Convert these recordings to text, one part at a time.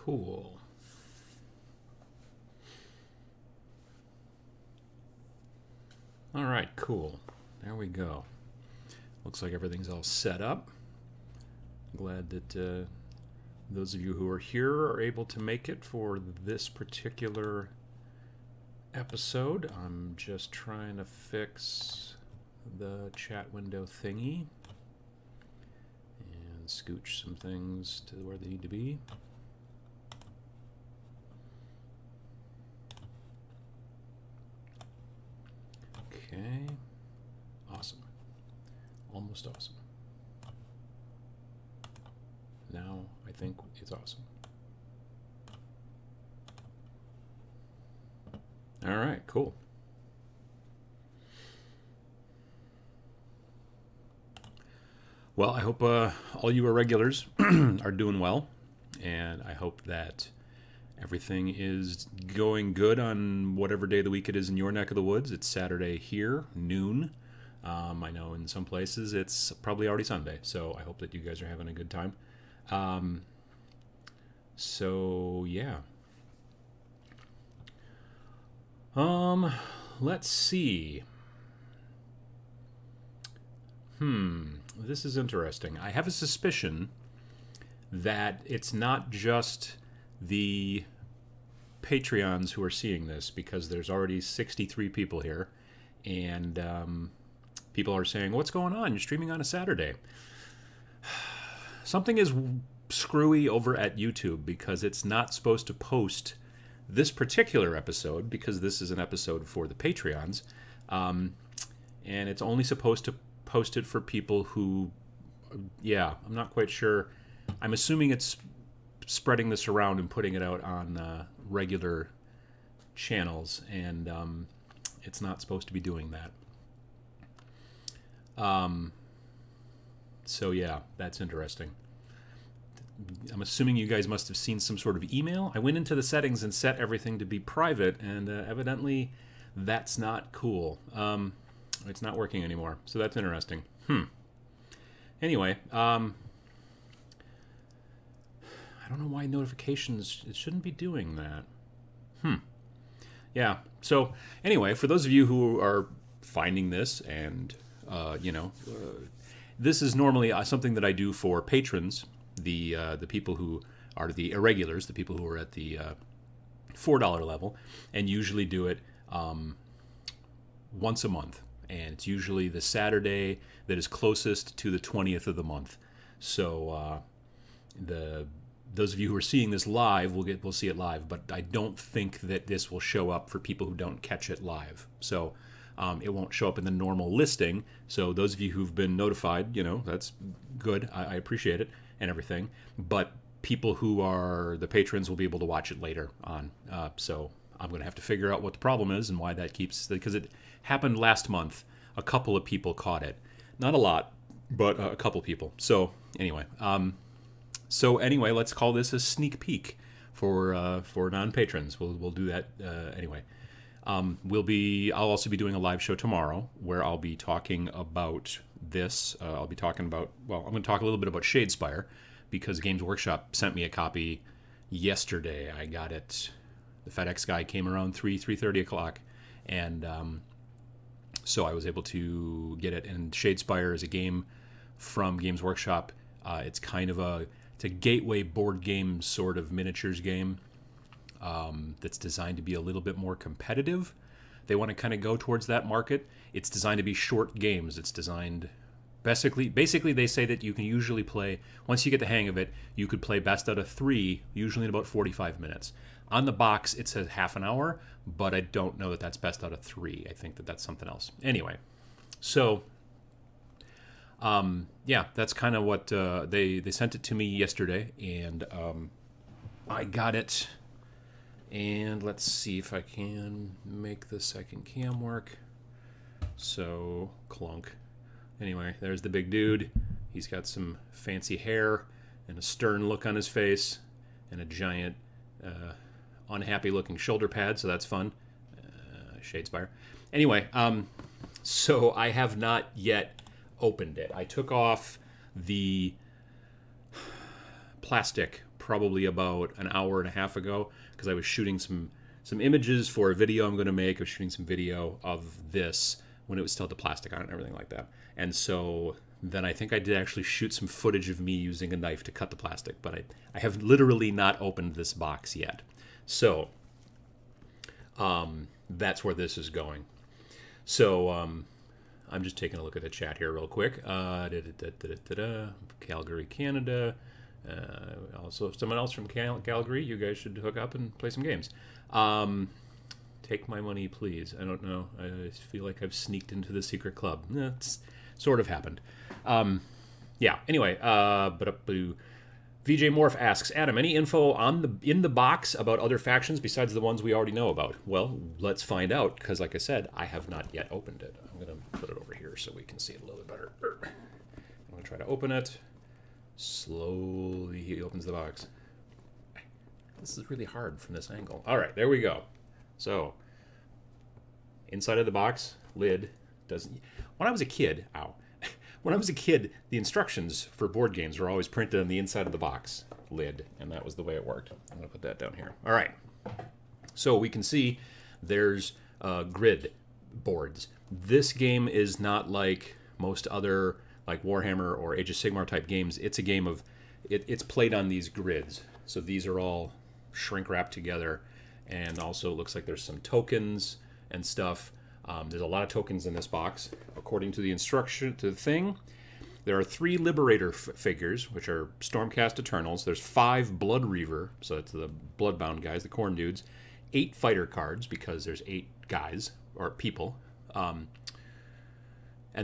Cool. All right, cool. There we go. Looks like everything's all set up. Glad that those of you who are here are able to make it for this particular episode. I'm just trying to fix the chat window thingy and scooch some things to where they need to be. Okay, awesome. Almost awesome. Now I think it's awesome. All right, cool. Well, I hope all you irregulars are doing well, and I hope that everything is going good on whatever day of the week it is in your neck of the woods. It's Saturday here, noon. I know in some places it's probably already Sunday, so I hope that you guys are having a good time. So, yeah. Let's see. This is interesting. I have a suspicion that it's not just the Patreons who are seeing this, because there's already 63 people here, and people are saying, what's going on? You're streaming on a Saturday. Something is screwy over at YouTube, because it's not supposed to post this particular episode, because this is an episode for the Patreons, and it's only supposed to post it for people who, yeah, I'm not quite sure. I'm assuming it's spreading this around and putting it out on regular channels, and it's not supposed to be doing that. So yeah, that's interesting. I'm assuming you guys must have seen some sort of email. I went into the settings and set everything to be private, and evidently that's not cool. It's not working anymore, so that's interesting. Anyway, I don't know why notifications, it shouldn't be doing that. Yeah, so anyway, for those of you who are finding this, and this is normally something that I do for patrons, the people who are the irregulars, the people who are at the $4 level, and usually do it once a month. And it's usually the Saturday that is closest to the 20th of the month. So those of you who are seeing this live will see it live, but I don't think that this will show up for people who don't catch it live. So it won't show up in the normal listing. So those of you who've been notified, that's good. I appreciate it and everything. But people who are the patrons will be able to watch it later on. So I'm going to have to figure out what the problem is and why that keeps, because it happened last month. A couple of people caught it. Not a lot, but a couple people. So anyway, let's call this a sneak peek for non-patrons. We'll do that anyway. I'll also be doing a live show tomorrow where I'll be talking about this. I'm going to talk a little bit about Shadespire, because Games Workshop sent me a copy yesterday. I got it. The FedEx guy came around 3:30 o'clock, and so I was able to get it. And Shadespire is a game from Games Workshop. It's kind of it's a gateway board game sort of miniatures game that's designed to be a little bit more competitive. They want to kind of go towards that market. It's designed to be short games. It's designed basically they say that you can usually play, once you get the hang of it, you could play best out of 3, usually in about 45 minutes. On the box, it says half an hour, but I don't know that that's best out of 3. I think that that's something else. Anyway, so yeah, that's kind of what they sent it to me yesterday, and I got it. And let's see if I can make the second cam work. So, clunk. Anyway, there's the big dude. He's got some fancy hair and a stern look on his face and a giant unhappy looking shoulder pad, so that's fun. Shadespire. Anyway, so I have not yet opened it. I took off the plastic probably about an hour and a half ago because I was shooting some images for a video I'm going to make. I was shooting some video of this when it was still the plastic on it and everything like that. And so then I think I did actually shoot some footage of me using a knife to cut the plastic, but I have literally not opened this box yet. So that's where this is going. So I'm just taking a look at the chat here real quick. Calgary, Canada. Also, someone else from Calgary. You guys should hook up and play some games. Take my money, please. I don't know. I feel like I've sneaked into the secret club. It's sort of happened. Yeah. Anyway, VJ Morph asks, Adam, any info in the box about other factions besides the ones we already know about? Well, let's find out, because like I said, I have not yet opened it. I'm going to put it over here so we can see it a little bit better. I'm going to try to open it. Slowly he opens the box. This is really hard from this angle. All right, there we go. So, inside of the box, lid, doesn't... When I was a kid, when I was a kid, the instructions for board games were always printed on the inside of the box, lid, and that was the way it worked. I'm going to put that down here. All right. So we can see there's grid boards. This game is not like most other, like Warhammer or Age of Sigmar type games. It's a game of, it's played on these grids. So these are all shrink wrapped together, and also it looks like there's some tokens and stuff. There's a lot of tokens in this box. According to the instruction, to the thing, there are 3 Liberator figures, which are Stormcast Eternals. There's 5 Blood Reaver, so that's the Bloodbound guys, the Khorne dudes. 8 fighter cards, because there's 8 guys, or people. And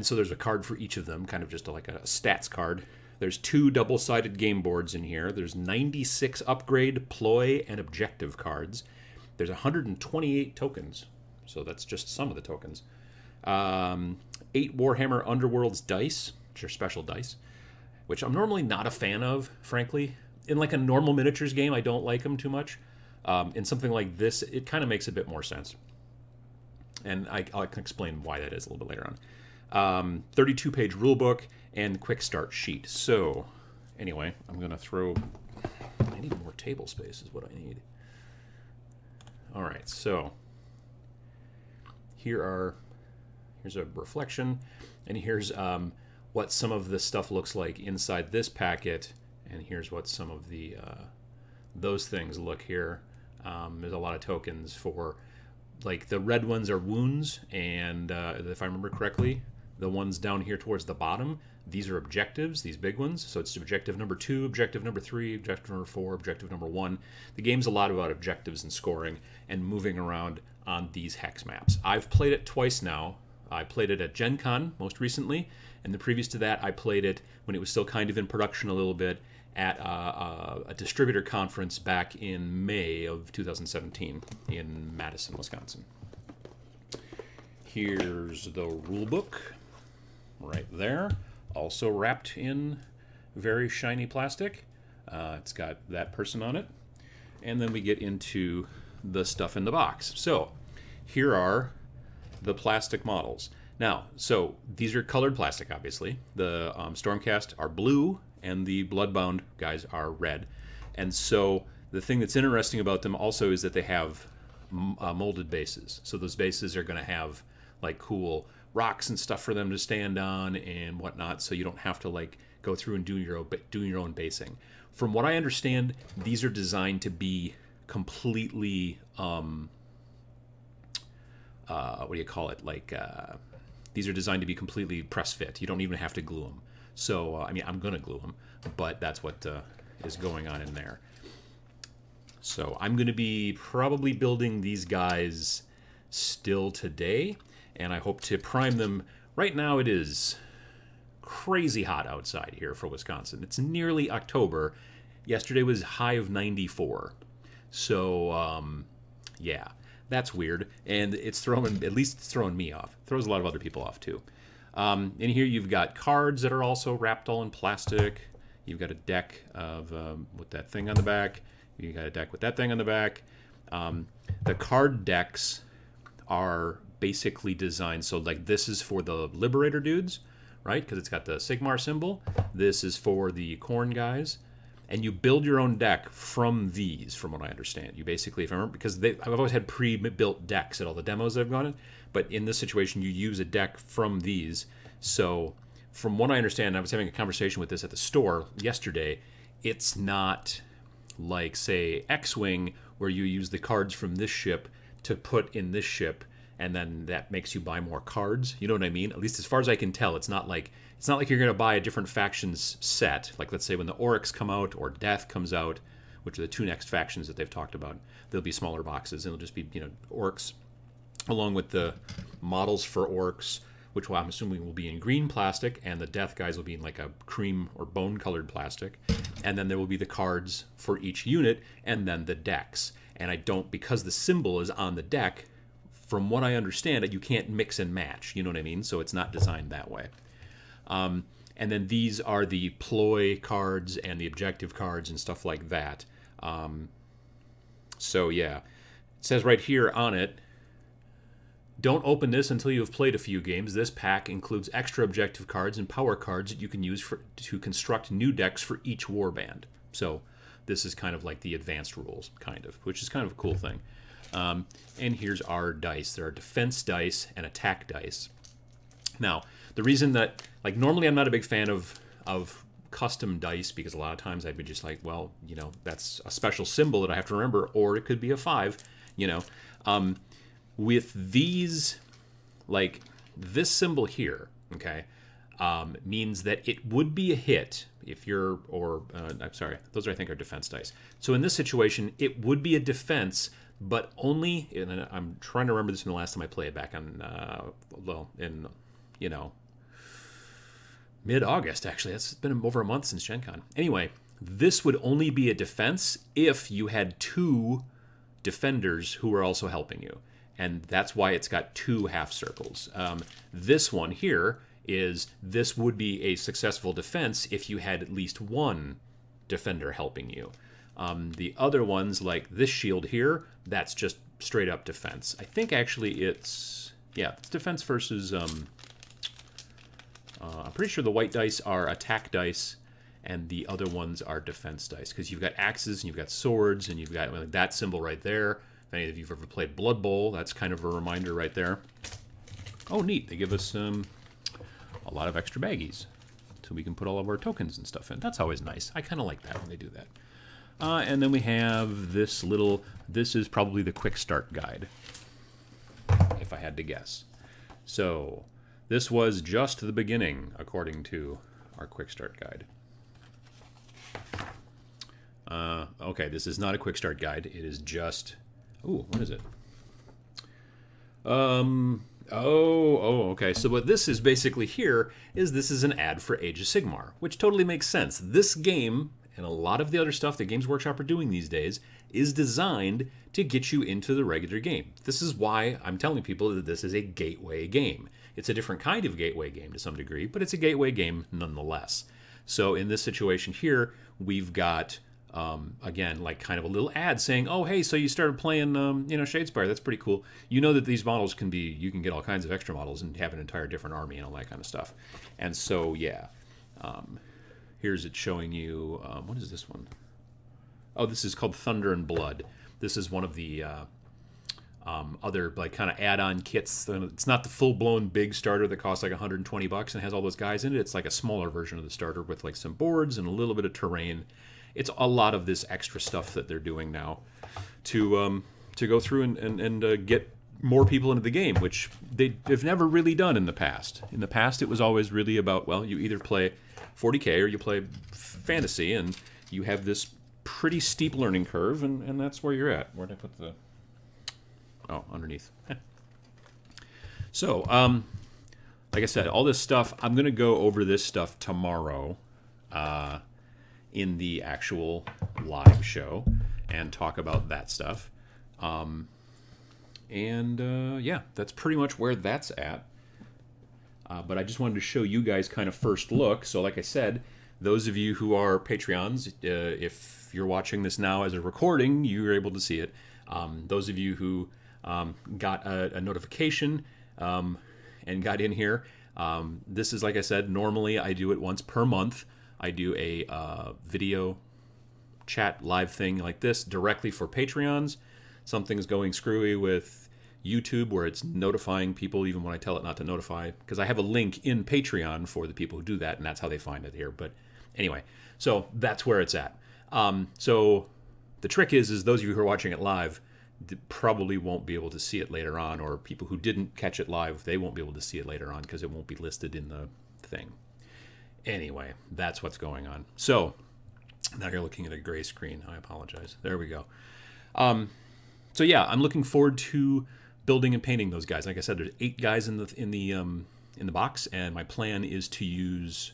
so there's a card for each of them, kind of just like a stats card. There's 2 double-sided game boards in here. There's 96 upgrade, ploy, and objective cards. There's 128 tokens. So that's just some of the tokens. 8 Warhammer Underworlds dice, which are special dice, which I'm normally not a fan of, frankly. In like a normal miniatures game, I don't like them too much. In something like this, it kind of makes a bit more sense. And I can explain why that is a little bit later on. 32-page rulebook and quick start sheet. So, anyway, I'm going to throw... I need more table space is what I need. All right, so... Here's a reflection, and here's what some of this stuff looks like inside this packet, and here's what some of the those things look here. There's a lot of tokens for, like, the red ones are wounds, and if I remember correctly, the ones down here towards the bottom, these are objectives, these big ones. So it's objective number 2, objective number 3, objective number 4, objective number 1. The game's a lot about objectives and scoring and moving around on these hex maps. I've played it twice now. I played it at Gen Con most recently, and the previous to that I played it when it was still kind of in production a little bit at a distributor conference back in May of 2017 in Madison, Wisconsin. Here's the rulebook right there, also wrapped in very shiny plastic. It's got that person on it. And then we get into the stuff in the box. So here are the plastic models. Now, so these are colored plastic, obviously. The Stormcast are blue, and the Bloodbound guys are red. And so the thing that's interesting about them also is that they have molded bases. So those bases are going to have like cool rocks and stuff for them to stand on and whatnot, so you don't have to like go through and do your own basing. From what I understand, these are designed to be completely what do you call it, like these are designed to be completely press fit. You don't even have to glue them. So I mean, I'm gonna glue them, but that's what is going on in there. So I'm gonna be probably building these guys still today, and I hope to prime them. Right now it is crazy hot outside here for Wisconsin. It's nearly October. Yesterday was high of 94. So, yeah, that's weird. And it's throwing, at least it's throwing me off. It throws a lot of other people off, too. In here you've got cards that are also wrapped all in plastic. You've got a deck of with that thing on the back. You've got a deck with that thing on the back. The card decks are basically designed, so like this is for the Liberator dudes, right? Because it's got the Sigmar symbol. This is for the Khorne guys. and you build your own deck from these, from what I understand. You basically, if I remember, because I've always had pre-built decks at all the demos I've gone in, but in this situation, you use a deck from these. So from what I understand, I was having a conversation with this at the store yesterday, it's not like, say, X-Wing, where you use the cards from this ship to put in this ship, and then that makes you buy more cards. You know what I mean? At least as far as I can tell, it's not like you're going to buy a different factions set. Like, let's say when the Oryx come out or Death comes out, which are the two next factions that they've talked about, there'll be smaller boxes, and it'll just be, you know, Orcs, along with the models for Orcs, which I'm assuming will be in green plastic, and the Death guys will be in like a cream or bone-colored plastic. And then there will be the cards for each unit, and then the decks. And I don't, because the symbol is on the deck, from what I understand, you can't mix and match. You know what I mean? So it's not designed that way. And then these are the ploy cards and the objective cards and stuff like that. So yeah, it says right here on it, don't open this until you have played a few games. This pack includes extra objective cards and power cards that you can use to construct new decks for each warband. So this is kind of like the advanced rules, kind of, which is kind of a cool thing. And here's our dice. There are defense dice and attack dice. Now, the reason that, like, normally I'm not a big fan of custom dice, because a lot of times I'd be just like, well, you know, that's a special symbol that I have to remember, or it could be a 5, you know. With these, like, this symbol here, okay, means that it would be a hit if you're, or, I'm sorry, those I think are defense dice. So in this situation, it would be a defense, but only, and I'm trying to remember this from the last time I played back on, well, in, you know, mid-August, actually. It's been over a month since Gen Con. Anyway, this would only be a defense if you had 2 defenders who are also helping you. And that's why it's got 2 half circles. This one here is, this would be a successful defense if you had at least 1 defender helping you. The other ones, like this shield here, that's just straight up defense. I think actually it's, yeah, it's defense versus, I'm pretty sure the white dice are attack dice, and the other ones are defense dice, because you've got axes and you've got swords and you've got, well, that symbol right there. If any of you have ever played Blood Bowl, that's kind of a reminder right there. Oh, neat. They give us a lot of extra baggies, so we can put all of our tokens and stuff in. That's always nice. I kind of like that when they do that. And then we have this little, this is probably the quick start guide, if I had to guess. So this was just the beginning, according to our quick start guide. Okay, this is not a quick start guide. It is just, ooh, what is it? Okay. So what this is basically here is, this is an ad for Age of Sigmar, which totally makes sense. This game, and a lot of the other stuff that Games Workshop are doing these days, is designed to get you into the regular game. This is why I'm telling people that this is a gateway game. It's a different kind of gateway game to some degree, but it's a gateway game nonetheless. So in this situation here, we've got, again, like kind of a little ad saying, oh, hey, so you started playing, you know, Shadespire. That's pretty cool. You know that these models can be, you can get all kinds of extra models and have an entire different army and all that kind of stuff. And so, yeah. Here's it showing you, what is this one? Oh, this is called Thunder and Blood. This is one of the other, like, kind of add-on kits. It's not the full-blown big starter that costs like 120 bucks and has all those guys in it. It's like a smaller version of the starter with like some boards and a little bit of terrain. It's a lot of this extra stuff that they're doing now to go through and get more people into the game, which they've never really done in the past. In the past, it was always really about, well, you either play 40K or you play fantasy, and you have this pretty steep learning curve, and that's where you're at. Where'd I put the... Oh, underneath. So, like I said, all this stuff, I'm going to go over this stuff tomorrow in the actual live show and talk about that stuff. Yeah, that's pretty much where that's at. But I just wanted to show you guys kind of first look. So like I said, those of you who are Patreons, if you're watching this now as a recording, you're able to see it. Those of you who got a notification and got in here, this is, like I said, normally I do it once per month. I do a video chat live thing like this directly for Patreons. Something's going screwy with YouTube where it's notifying people even when I tell it not to notify, because I have a link in Patreon for the people who do that, and that's how they find it here. But anyway, so that's where it's at. So the trick is those of you who are watching it live probably won't be able to see it later on, or people who didn't catch it live, they won't be able to see it later on because it won't be listed in the thing. Anyway, that's what's going on. So now you're looking at a gray screen. I apologize. There we go. So yeah, I'm looking forward to building and painting those guys. Like I said, there's 8 guys in the box, and my plan is to use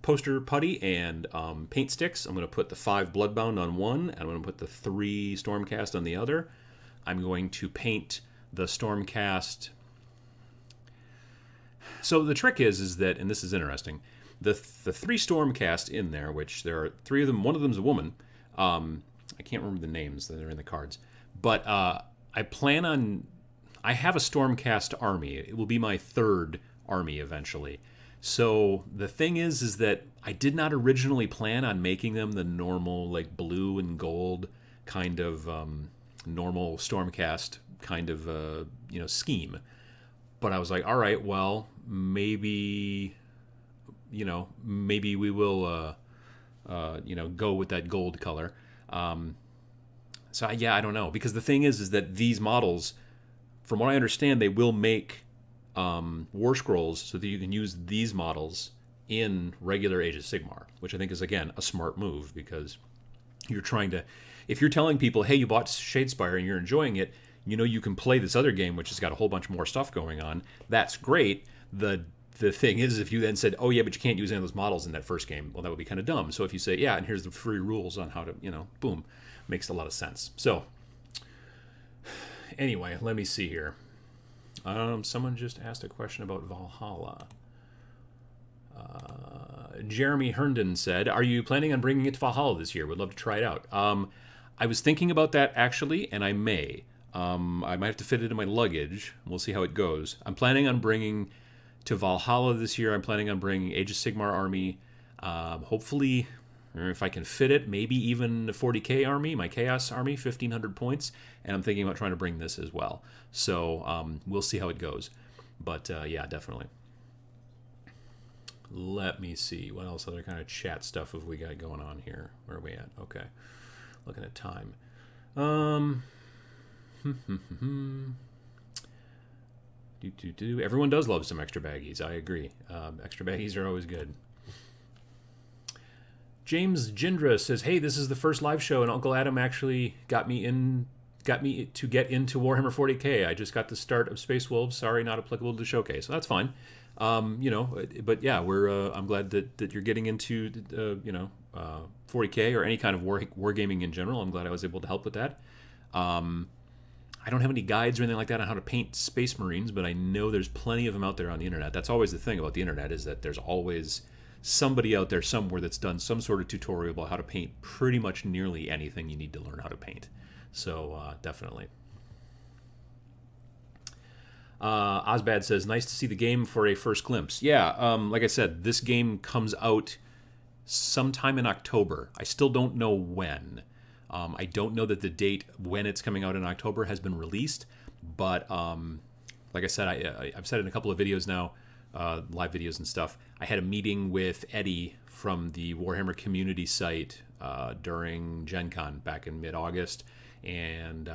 poster putty and paint sticks. I'm going to put the 5 Bloodbound on one, and I'm going to put the 3 Stormcast on the other. I'm going to paint the Stormcast. So the trick is that, and this is interesting, the 3 Stormcast in there, which there are 3 of them. One of them is a woman. I can't remember the names that are in the cards, but I plan on. I have a Stormcast army. It will be my 3rd army eventually. So the thing is that I did not originally plan on making them the normal, like, blue and gold kind of normal Stormcast kind of scheme. But I was like, all right, well, maybe we will go with that gold color. So I don't know, because the thing is that these models, from what I understand, they will make War Scrolls so that you can use these models in regular Age of Sigmar, which I think is, again, a smart move, because you're trying to, if you're telling people, hey, you bought Shadespire and you're enjoying it, you can play this other game which has got a whole bunch more stuff going on. That's great. The thing is, if you then said, oh yeah, but you can't use any of those models in that first game, well, that would be kind of dumb. So if you say, yeah, and here's the free rules on how to, boom, makes a lot of sense. So anyway, let me see here. Someone just asked a question about Valhalla. Jeremy Herndon said, are you planning on bringing it to Valhalla this year? Would love to try it out. I was thinking about that, actually, and I may. I might have to fit it in my luggage. We'll see how it goes. I'm planning on bringing to Valhalla this year. I'm planning on bringing Age of Sigmar army. Hopefully, if I can fit it, maybe even the 40k army, my Chaos army, 1,500 points. And I'm thinking about trying to bring this as well. So we'll see how it goes. But yeah, definitely. Let me see. What else other kind of chat stuff have we got going on here? Where are we at? Okay. Looking at time. Everyone does love some extra baggies. I agree. Extra baggies are always good. James Jindra says, "Hey, this is the first live show, and Uncle Adam actually got me to get into Warhammer 40k. I just got the start of Space Wolves. Sorry, not applicable to the showcase. So that's fine. But yeah, I'm glad that you're getting into 40k or any kind of wargaming in general. I'm glad I was able to help with that. I don't have any guides or anything like that on how to paint Space Marines, but I know there's plenty of them out there on the internet. That's always the thing about the internet, is that there's always somebody out there somewhere that's done some sort of tutorial about how to paint pretty much nearly anything you need to learn how to paint. So definitely. Osbad says, nice to see the game for a first glimpse. Yeah, like I said, this game comes out sometime in October. I still don't know when. I don't know that the date when it's coming out in October has been released, but like I said, I've said it in a couple of videos now, live videos and stuff. I had a meeting with Eddie from the Warhammer community site during Gen Con back in mid-August, and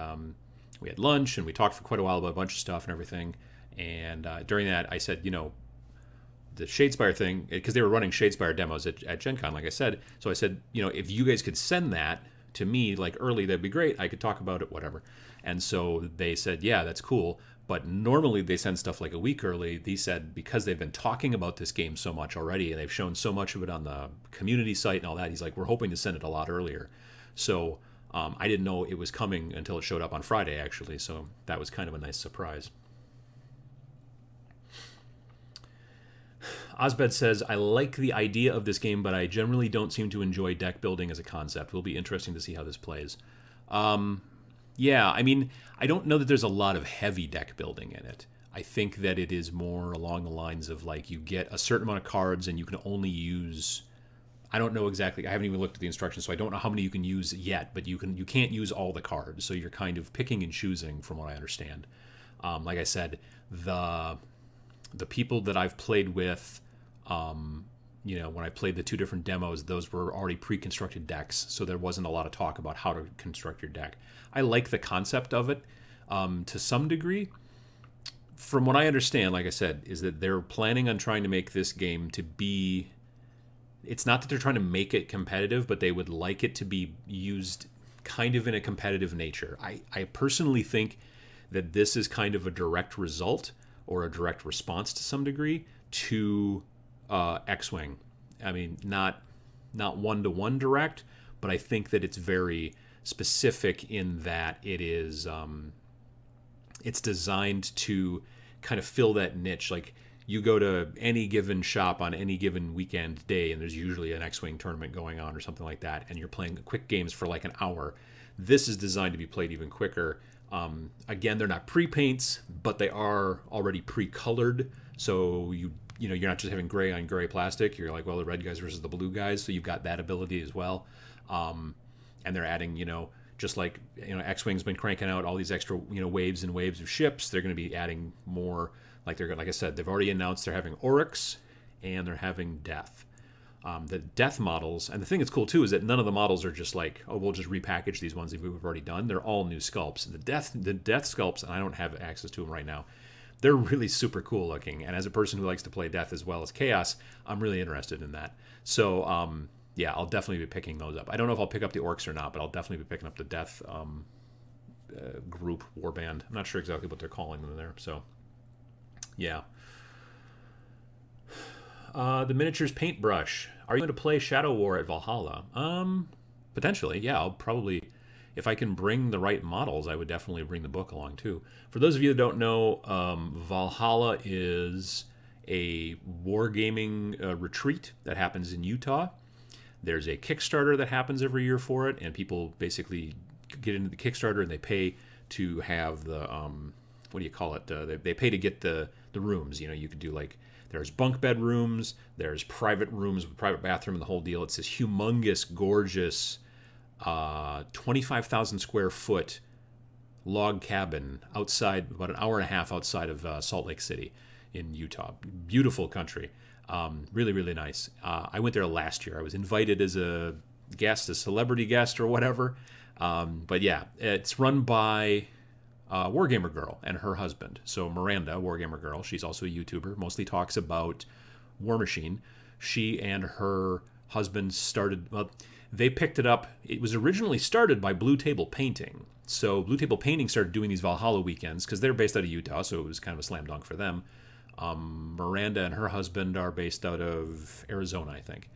we had lunch and we talked for quite a while about a bunch of stuff and everything. And during that, I said, the Shadespire thing, because they were running Shadespire demos at Gen Con, like I said. So I said, if you guys could send that to me like early, that'd be great. I could talk about it, whatever. And so they said, yeah, that's cool. But normally they send stuff like a week early. They said because they've been talking about this game so much already and they've shown so much of it on the community site and all that, he's like, we're hoping to send it a lot earlier. So I didn't know it was coming until it showed up on Friday, actually. So that was kind of a nice surprise. Osbed says, I like the idea of this game, but I generally don't seem to enjoy deck building as a concept. It will be interesting to see how this plays. Yeah, I mean, I don't know that there's a lot of heavy deck building in it. I think that it is more along the lines of, like, you get a certain amount of cards and you can only use I don't know exactly. I haven't even looked at the instructions, so I don't know how many you can use yet. But you can't use all the cards, so you're kind of picking and choosing, from what I understand. Like I said, the people that I've played with, when I played the 2 different demos, those were already pre-constructed decks, so there wasn't a lot of talk about how to construct your deck. I like the concept of it to some degree. From what I understand, like I said, is that they're planning on trying to make this game to be... It's not that they're trying to make it competitive, but they would like it to be used kind of in a competitive nature. I personally think that this is kind of a direct result or a direct response to some degree to X-Wing. I mean, not one-to-one direct, but I think that it's very specific in that it is it's designed to kind of fill that niche. Like, you go to any given shop on any given weekend day, and there's usually an X-Wing tournament going on or something like that, and you're playing quick games for like an hour. This is designed to be played even quicker. Again, they're not pre-paints, but they are already pre-colored, so you're not just having gray on gray plastic. You're like, well, the red guys versus the blue guys, so you've got that ability as well. And they're adding, just like X-Wing's been cranking out all these extra waves and waves of ships. They're going to be adding more. Like I said, they've already announced they're having Oryx and they're having Death. The Death models, and the thing that's cool too is that none of the models are just like, oh, we'll just repackage these ones that we've already done. They're all new sculpts. The Death sculpts, and I don't have access to them right now. They're really super cool looking, and as a person who likes to play Death as well as Chaos, I'm really interested in that. So yeah, I'll definitely be picking those up. I don't know if I'll pick up the Orcs or not, but I'll definitely be picking up the Death group warband. I'm not sure exactly what they're calling them there. So yeah. The miniatures paintbrush. Are you going to play Shadow War at Valhalla? Potentially, yeah. I'll probably, if I can bring the right models, I would definitely bring the book along too. For those of you that don't know, Valhalla is a wargaming retreat that happens in Utah. There's a Kickstarter that happens every year for it, and people basically get into the Kickstarter and they pay to have the what do you call it? They pay to get the rooms. You could do like, there's bunk bed rooms, there's private rooms with private bathroom and the whole deal. It's this humongous, gorgeous 25,000 square foot log cabin outside, about an hour and a half outside of Salt Lake City in Utah. Beautiful country. Really, really nice. I went there last year. I was invited as a guest, a celebrity guest or whatever. But yeah, it's run by Wargamer Girl and her husband. So Miranda, Wargamer Girl, she's also a YouTuber, mostly talks about War Machine. She and her husband started, well, they picked it up. It was originally started by Blue Table Painting. So Blue Table Painting started doing these Valhalla weekends because they're based out of Utah, so it was kind of a slam dunk for them. Miranda and her husband are based out of Arizona, I think.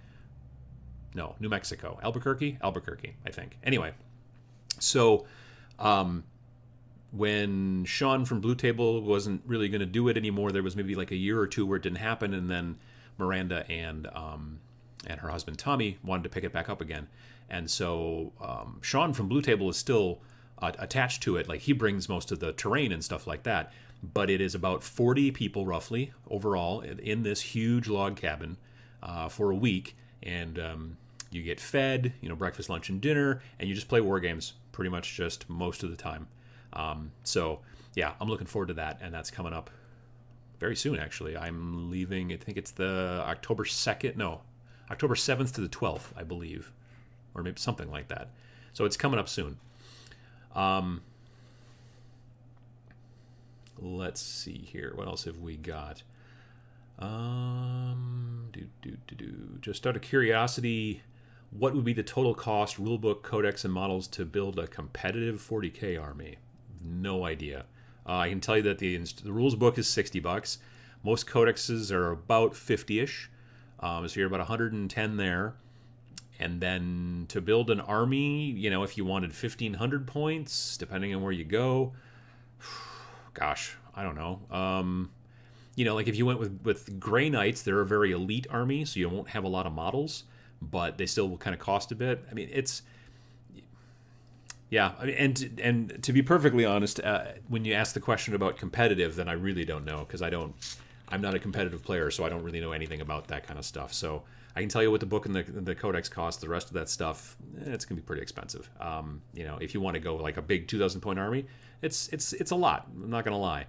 No, New Mexico. Albuquerque, I think. Anyway, so when Sean from Blue Table wasn't really going to do it anymore, there was maybe like a year or two where it didn't happen, and then Miranda and her husband Tommy wanted to pick it back up again. And so Sean from Blue Table is still attached to it. Like, he brings most of the terrain and stuff like that. But it is about 40 people roughly overall in this huge log cabin for a week, and you get fed, breakfast, lunch, and dinner, and you just play war games pretty much just most of the time. So yeah, I'm looking forward to that, and that's coming up very soon. Actually, I'm leaving. I think it's the October 2nd. No, October 7th to the 12th, I believe, or maybe something like that. So it's coming up soon. Let's see here. What else have we got? Just out of curiosity, what would be the total cost, rulebook, codex, and models to build a competitive 40K army? No idea. I can tell you that the rules book is $60. Most codexes are about 50-ish. So you're about 110 there. And then to build an army, if you wanted 1,500 points, depending on where you go, gosh, I don't know. Like if you went with Grey Knights, they're a very elite army, so you won't have a lot of models, but they still will kind of cost a bit. I mean, it's... Yeah, and to be perfectly honest, when you ask the question about competitive, then I really don't know, because I'm not a competitive player, so I don't really know anything about that kind of stuff. So I can tell you what the book and the codex cost. The rest of that stuff, it's gonna be pretty expensive. You know, if you want to go like a big 2,000 point army, it's a lot. I'm not gonna lie.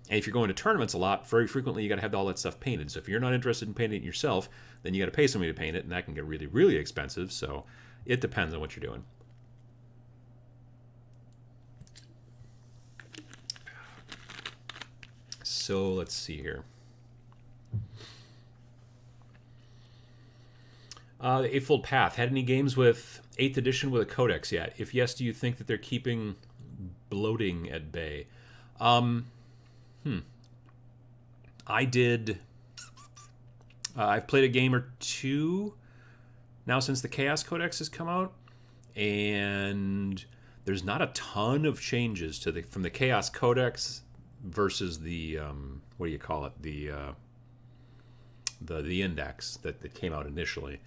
And if you're going to tournaments a lot, very frequently you got to have all that stuff painted. So if you're not interested in painting it yourself, then you got to pay somebody to paint it, and that can get really, really expensive. So it depends on what you're doing. So let's see here. The Eightfold Path. Had any games with 8th edition with a codex yet? If yes, do you think that they're keeping bloating at bay? I did. I've played a game or two now since the Chaos Codex has come out, and there's not a ton of changes to from the Chaos Codex versus the what do you call it, the index that came out initially.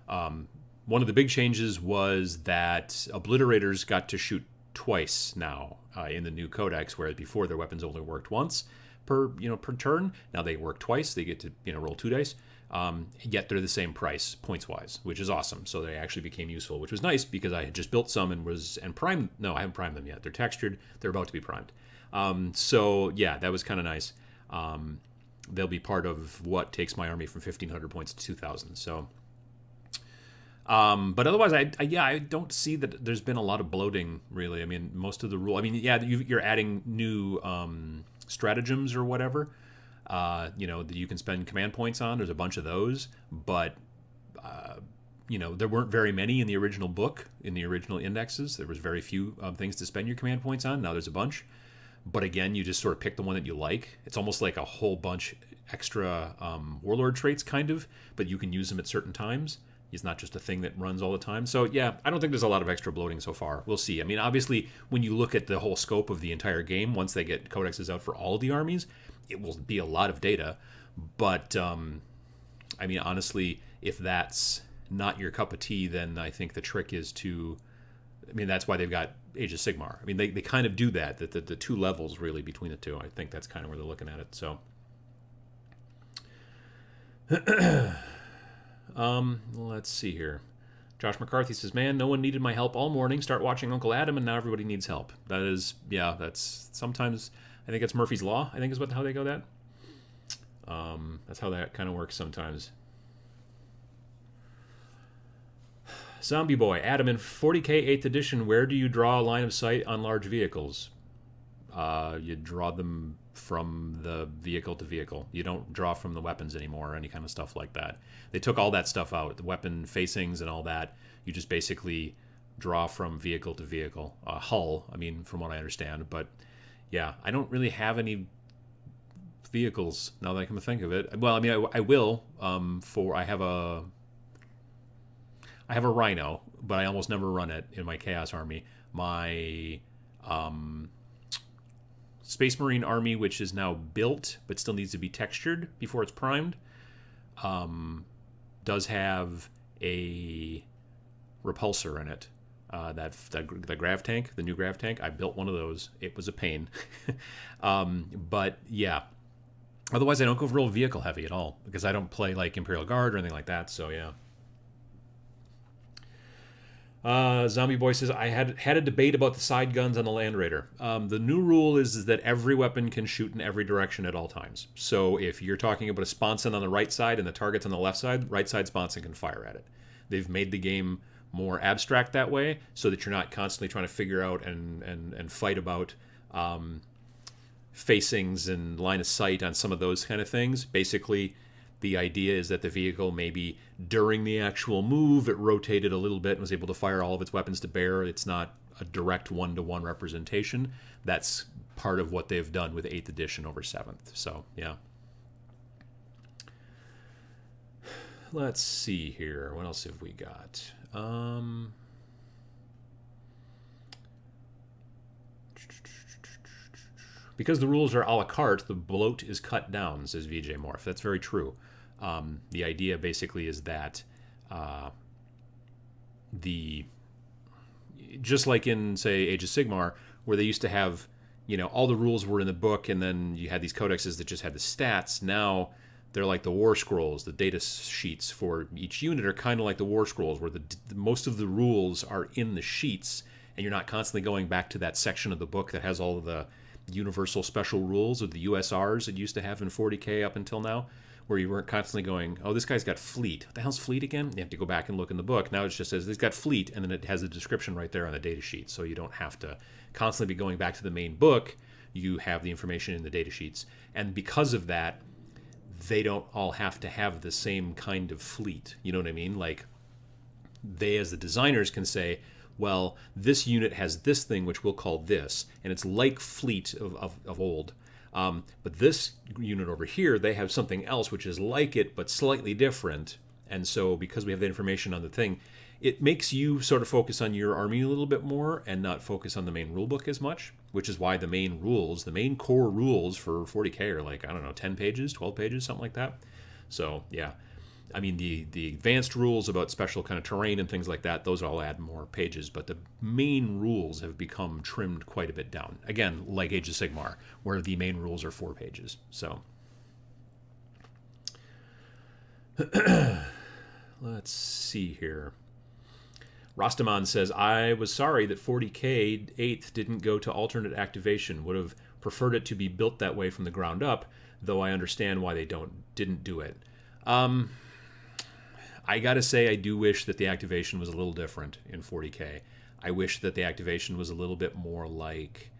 One of the big changes was that obliterators got to shoot twice now in the new codex, whereas before their weapons only worked once per turn. Now they work twice. They get to roll 2 dice. Yet they're the same price points wise, which is awesome. So they actually became useful, which was nice because I had just built some and primed. No, I haven't primed them yet. They're textured. They're about to be primed. So yeah, that was kind of nice. They'll be part of what takes my army from 1,500 points to 2,000. So. But otherwise, I don't see that there's been a lot of bloating, really. I mean, most of the rule. I mean, yeah, you're adding new stratagems or whatever, that you can spend command points on. There's a bunch of those, but there weren't very many in the original book, in the original indexes. There was very few things to spend your command points on. Now there's a bunch, but again, you just sort of pick the one that you like. It's almost like a whole bunch extra warlord traits, kind of, but you can use them at certain times. It's not just a thing that runs all the time. So yeah, I don't think there's a lot of extra bloating so far. We'll see. I mean, obviously, when you look at the whole scope of the entire game, once they get codexes out for all of the armies, it will be a lot of data. But, I mean, honestly, if that's not your cup of tea, then I think the trick is to... I mean, that's why they've got Age of Sigmar. I mean, they kind of do that the two levels, really, between the two. I think that's kind of where they're looking at it, so... Let's see here. Josh McCarthy says, man, no one needed my help all morning. Start watching Uncle Adam, and now everybody needs help. That is, yeah, that's sometimes, I think it's Murphy's Law, I think is how they go that. That's how that kind of works sometimes. Zombie Boy, Adam, in 40k 8th edition, where do you draw a line of sight on large vehicles? You draw them from the vehicle to vehicle. You don't draw from the weapons anymore or any kind of stuff like that. They took all that stuff out, the weapon facings and all that. You just basically draw from vehicle to vehicle. Hull, I mean, from what I understand. But yeah, I don't really have any vehicles now that I come to think of it. Well, I mean, I will. I have a Rhino, but I almost never run it in my Chaos army. My Space Marine army, which is now built but still needs to be textured before it's primed, does have a repulsor in it. The grav tank, the new grav tank, I built one of those. It was a pain. But yeah, otherwise I don't go real vehicle heavy at all because I don't play like Imperial Guard or anything like that. So yeah. Zombie Boy says, I had a debate about the side guns on the Land Raider. The new rule is that every weapon can shoot in every direction at all times. So if you're talking about a sponson on the right side and the target's on the left side sponson can fire at it. They've made the game more abstract that way so that you're not constantly trying to figure out and fight about facings and line of sight on some of those kind of things. Basically, the idea is that the vehicle, maybe during the actual move, it rotated a little bit and was able to fire all of its weapons to bear. It's not a direct one-to-one representation. That's part of what they've done with 8th edition over 7th. So, yeah. Let's see here. What else have we got? Because the rules are a la carte, the bloat is cut down, says VJ Morph. That's very true. The idea basically is that just like in, say, Age of Sigmar, where they used to have, all the rules were in the book, and then you had these codexes that just had the stats. Now They're like the war scrolls. The data sheets for each unit are kind of like the war scrolls, where most of the rules are in the sheets, and you're not constantly going back to that section of the book that has all of the universal special rules, or the USRs it used to have in 40K up until now, where you weren't constantly going, oh, this guy's got fleet. What the hell's fleet again? You have to go back and look in the book. Now it just says he's got fleet, and then it has a description right there on the data sheet, so you don't have to constantly be going back to the main book. You have the information in the data sheets. And because of that, they don't all have to have the same kind of fleet. You know what I mean? Like, they as the designers can say, well, this unit has this thing which we'll call this, and it's like fleet of old. But this unit over here, they have something else which is like it but slightly different. And so because we have the information on the thing, it makes you sort of focus on your army a little bit more and not focus on the main rule book as much, which is why the main rules, the main core rules for 40K are like, I don't know, 10 pages, 12 pages, something like that. So, yeah. I mean, the advanced rules about special kind of terrain and things like that, those all add more pages, but the main rules have become trimmed quite a bit down. Again, like Age of Sigmar, where the main rules are 4 pages. So, let's see here. Rastaman says, I was sorry that 40K 8th didn't go to alternate activation. Would have preferred it to be built that way from the ground up, though I understand why they didn't do it. I gotta say, I do wish that the activation was a little different in 40K. I wish that the activation was a little bit more like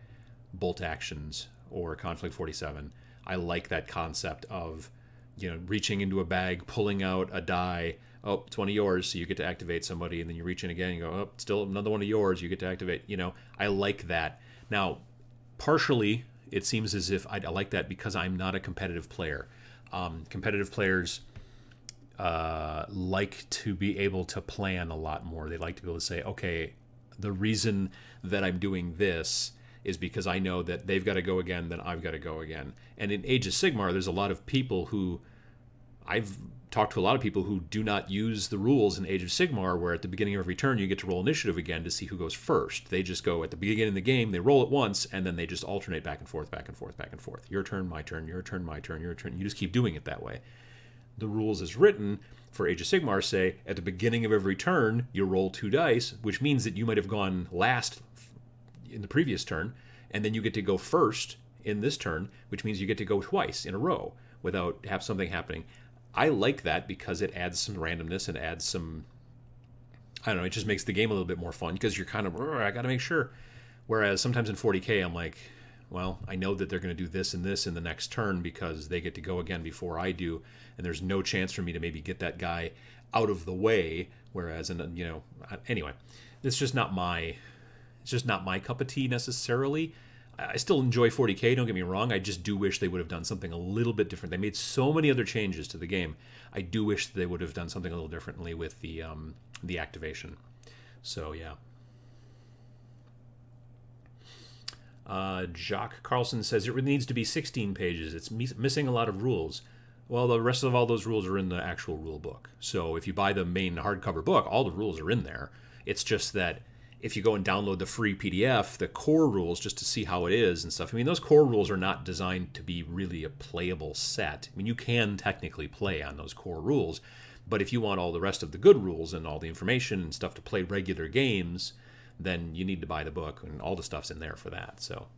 bolt actions or Conflict 47. I like that concept of, you know, reaching into a bag, pulling out a die. Oh, it's one of yours, so you get to activate somebody, and then you reach in again and go, oh, still another one of yours, you get to activate. You know, I like that. Now, partially, it seems as if I like that because I'm not a competitive player. Competitive players like to be able to plan a lot more. They like to be able to say, okay, the reason that I'm doing this is because I know that they've got to go again, then I've got to go again. And in Age of Sigmar, there's a lot of people who, I've talked to a lot of people who do not use the rules in Age of Sigmar, where at the beginning of every turn you get to roll initiative again to see who goes first. They just go at the beginning of the game, they roll it once, and then they just alternate back and forth, back and forth, back and forth. Your turn, my turn, your turn, my turn, your turn. You just keep doing it that way. The rules as written for Age of Sigmar say at the beginning of every turn you roll 2 dice, which means that you might have gone last in the previous turn, and then you get to go first in this turn, which means you get to go twice in a row without something happening. I like that because it adds some randomness and adds some, I don't know, it just makes the game a little bit more fun because you're kind of, I got to make sure. Whereas sometimes in 40K, I'm like, well, I know that they're going to do this and this in the next turn because they get to go again before I do, and there's no chance for me to maybe get that guy out of the way. Whereas, you know, anyway, it's just not my cup of tea necessarily. I still enjoy 40K, don't get me wrong. I just do wish they would have done something a little bit different. They made so many other changes to the game. I do wish they would have done something a little differently with the activation. So, yeah. Jacques Carlson says, it needs to be 16 pages. It's missing a lot of rules. Well, the rest of all those rules are in the actual rule book. So if you buy the main hardcover book, all the rules are in there. It's just that if you go and download the free PDF, the core rules, just to see how it is and stuff, I mean, those core rules are not designed to be really a playable set. I mean, you can technically play on those core rules, but if you want all the rest of the good rules and all the information and stuff to play regular games, then you need to buy the book, and all the stuff's in there for that. So,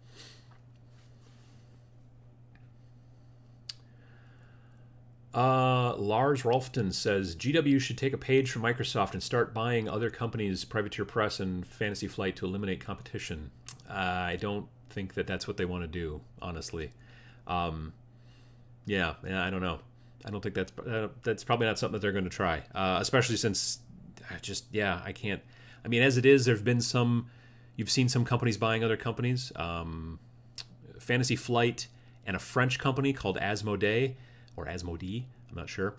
Lars Rolfton says, GW should take a page from Microsoft and start buying other companies' Privateer Press and Fantasy Flight to eliminate competition. I don't think that that's what they want to do, honestly. Yeah, I don't know. I don't think that's probably not something that they're going to try, especially since I can't. I mean, as it is, there've been you've seen some companies buying other companies. Fantasy Flight and a French company called Asmodee, or Asmodee, I'm not sure.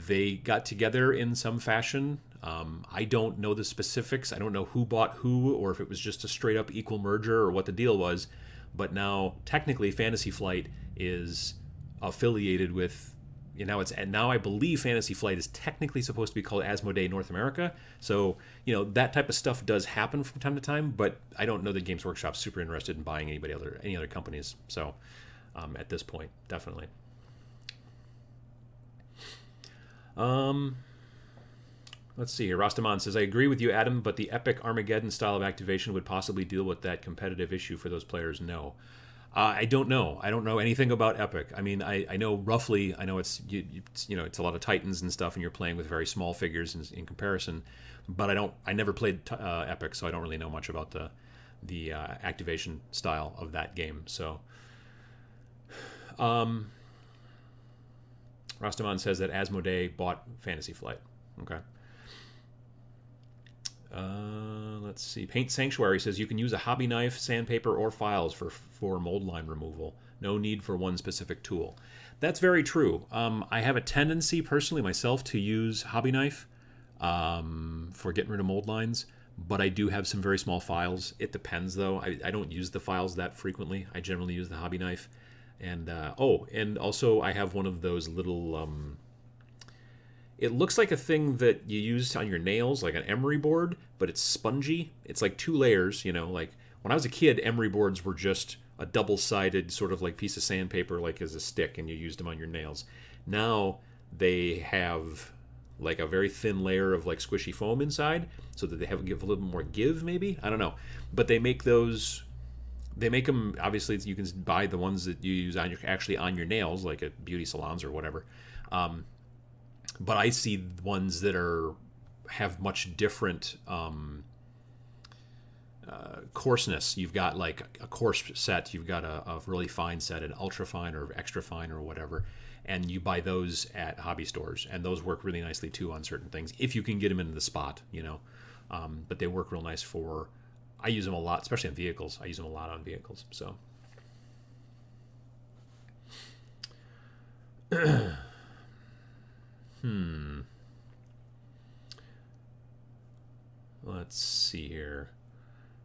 They got together in some fashion. I don't know the specifics. I don't know who bought who, or if it was just a straight up equal merger, or what the deal was. But now, technically, Fantasy Flight is affiliated with, now I believe Fantasy Flight is technically supposed to be called Asmodee North America. So, that type of stuff does happen from time to time, but I don't know that Games Workshop's super interested in buying any other companies. So, at this point, definitely. Let's see here. Rastaman says, I agree with you, Adam, but the epic Armageddon style of activation would possibly deal with that competitive issue for those players. No. I don't know. I don't know anything about epic. I mean, I know roughly. I know it's it's a lot of Titans and stuff, and you're playing with very small figures in comparison. But I never played epic, so I don't really know much about the activation style of that game. So, Rastaman says that Asmodee bought Fantasy Flight. Okay. Let's see. Paint Sanctuary says you can use a hobby knife, sandpaper, or files for mold line removal. No need for one specific tool. That's very true. I have a tendency, personally, myself, to use hobby knife for getting rid of mold lines, but I do have some very small files. It depends, though. I don't use the files that frequently. I generally use the hobby knife. And, and also I have one of those little... it looks like a thing that you use on your nails, like an emery board, but it's spongy. It's like 2 layers, like when I was a kid, emery boards were just a double-sided sort of like piece of sandpaper, like as a stick, and you used them on your nails. Now they have like a very thin layer of like squishy foam inside, so that they give a little more give, maybe? I don't know. But they make those... They make them, obviously, you can buy the ones that you use actually on your nails, like at beauty salons or whatever. But I see ones that have much different coarseness. You've got like a coarse set, you've got a really fine set, an ultra fine or extra fine or whatever, and you buy those at hobby stores, and those work really nicely too on certain things if you can get them into the spot, But they work real nice for. I use them a lot, especially on vehicles. I use them a lot on vehicles. So. Let's see here.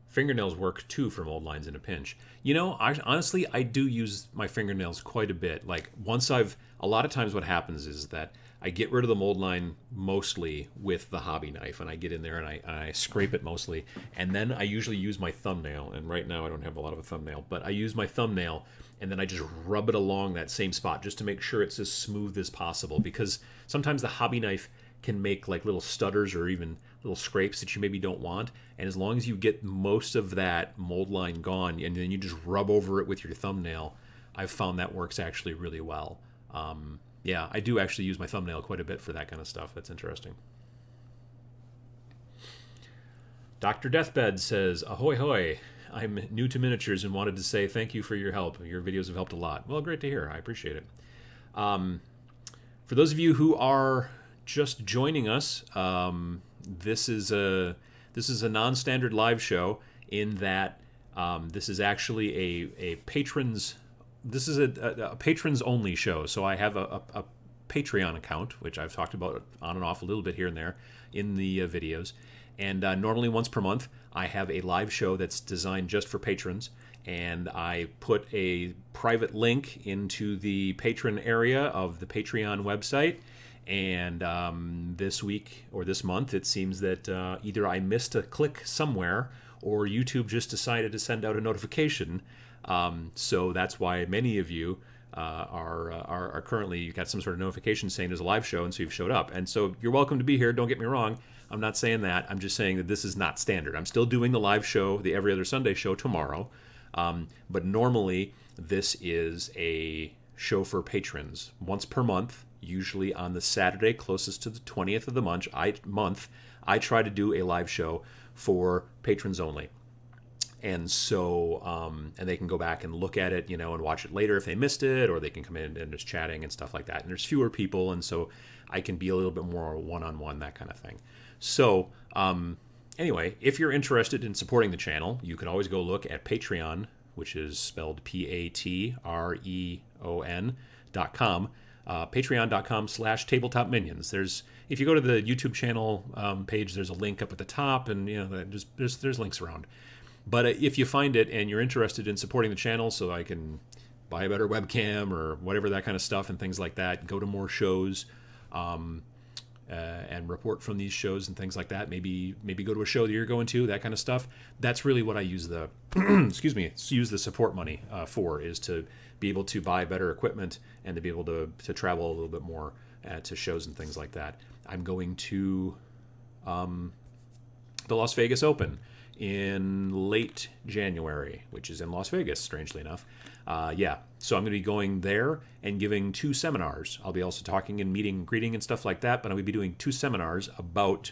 Fingernails work too for mold lines in a pinch. Honestly, I do use my fingernails quite a bit. Like a lot of times what happens is that I get rid of the mold line mostly with the hobby knife, and I get in there and I scrape it mostly, and then I usually use my thumbnail, and right now I don't have a lot of a thumbnail, but I use my thumbnail and then I just rub it along that same spot just to make sure it's as smooth as possible, because sometimes the hobby knife can make like little stutters or even little scrapes that you maybe don't want, and as long as you get most of that mold line gone and then you just rub over it with your thumbnail, I've found that works actually really well. Yeah, I do actually use my thumbnail quite a bit for that kind of stuff. That's interesting. Dr. Deathbed says, ahoy hoy, I'm new to miniatures and wanted to say thank you for your help. Your videos have helped a lot. Well, great to hear. I appreciate it. For those of you who are just joining us, this is a non-standard live show in that this is actually a patrons. This is a patrons only show. So I have a Patreon account, which I've talked about on and off a little bit here and there in the videos. And normally once per month, I have a live show that's designed just for patrons. And I put a private link into the patron area of the Patreon website. And this week or this month, it seems that either I missed a click somewhere or YouTube just decided to send out a notification. So that's why many of you are currently, you got some sort of notification saying there's a live show, and so you've showed up. And so you're welcome to be here. Don't get me wrong. I'm not saying that. I'm just saying that this is not standard. I'm still doing the live show, the Every Other Sunday show tomorrow. But normally this is a show for patrons once per month, usually on the Saturday closest to the 20th of the month. I try to do a live show for patrons only. And so, and they can go back and look at it, and watch it later if they missed it, or they can come in and just chatting and stuff like that. And there's fewer people, and so I can be a little bit more one-on-one, that kind of thing. So, anyway, if you're interested in supporting the channel, you can always go look at Patreon, which is spelled Patreon.com. Patreon.com/Tabletop Minions. If you go to the YouTube channel page, there's a link up at the top, and there's links around. But if you find it and you're interested in supporting the channel so I can buy a better webcam or whatever, that kind of stuff and things like that, go to more shows and report from these shows and things like that, maybe go to a show that you're going to, that kind of stuff, that's really what I use the use the support money for, is to be able to buy better equipment and to be able to travel a little bit more to shows and things like that. I'm going to the Las Vegas Open in late January, which is in Las Vegas, strangely enough. Yeah, so I'm going to be going there and giving 2 seminars. I'll be also talking and meeting, greeting and stuff like that, but I'm going to be doing 2 seminars about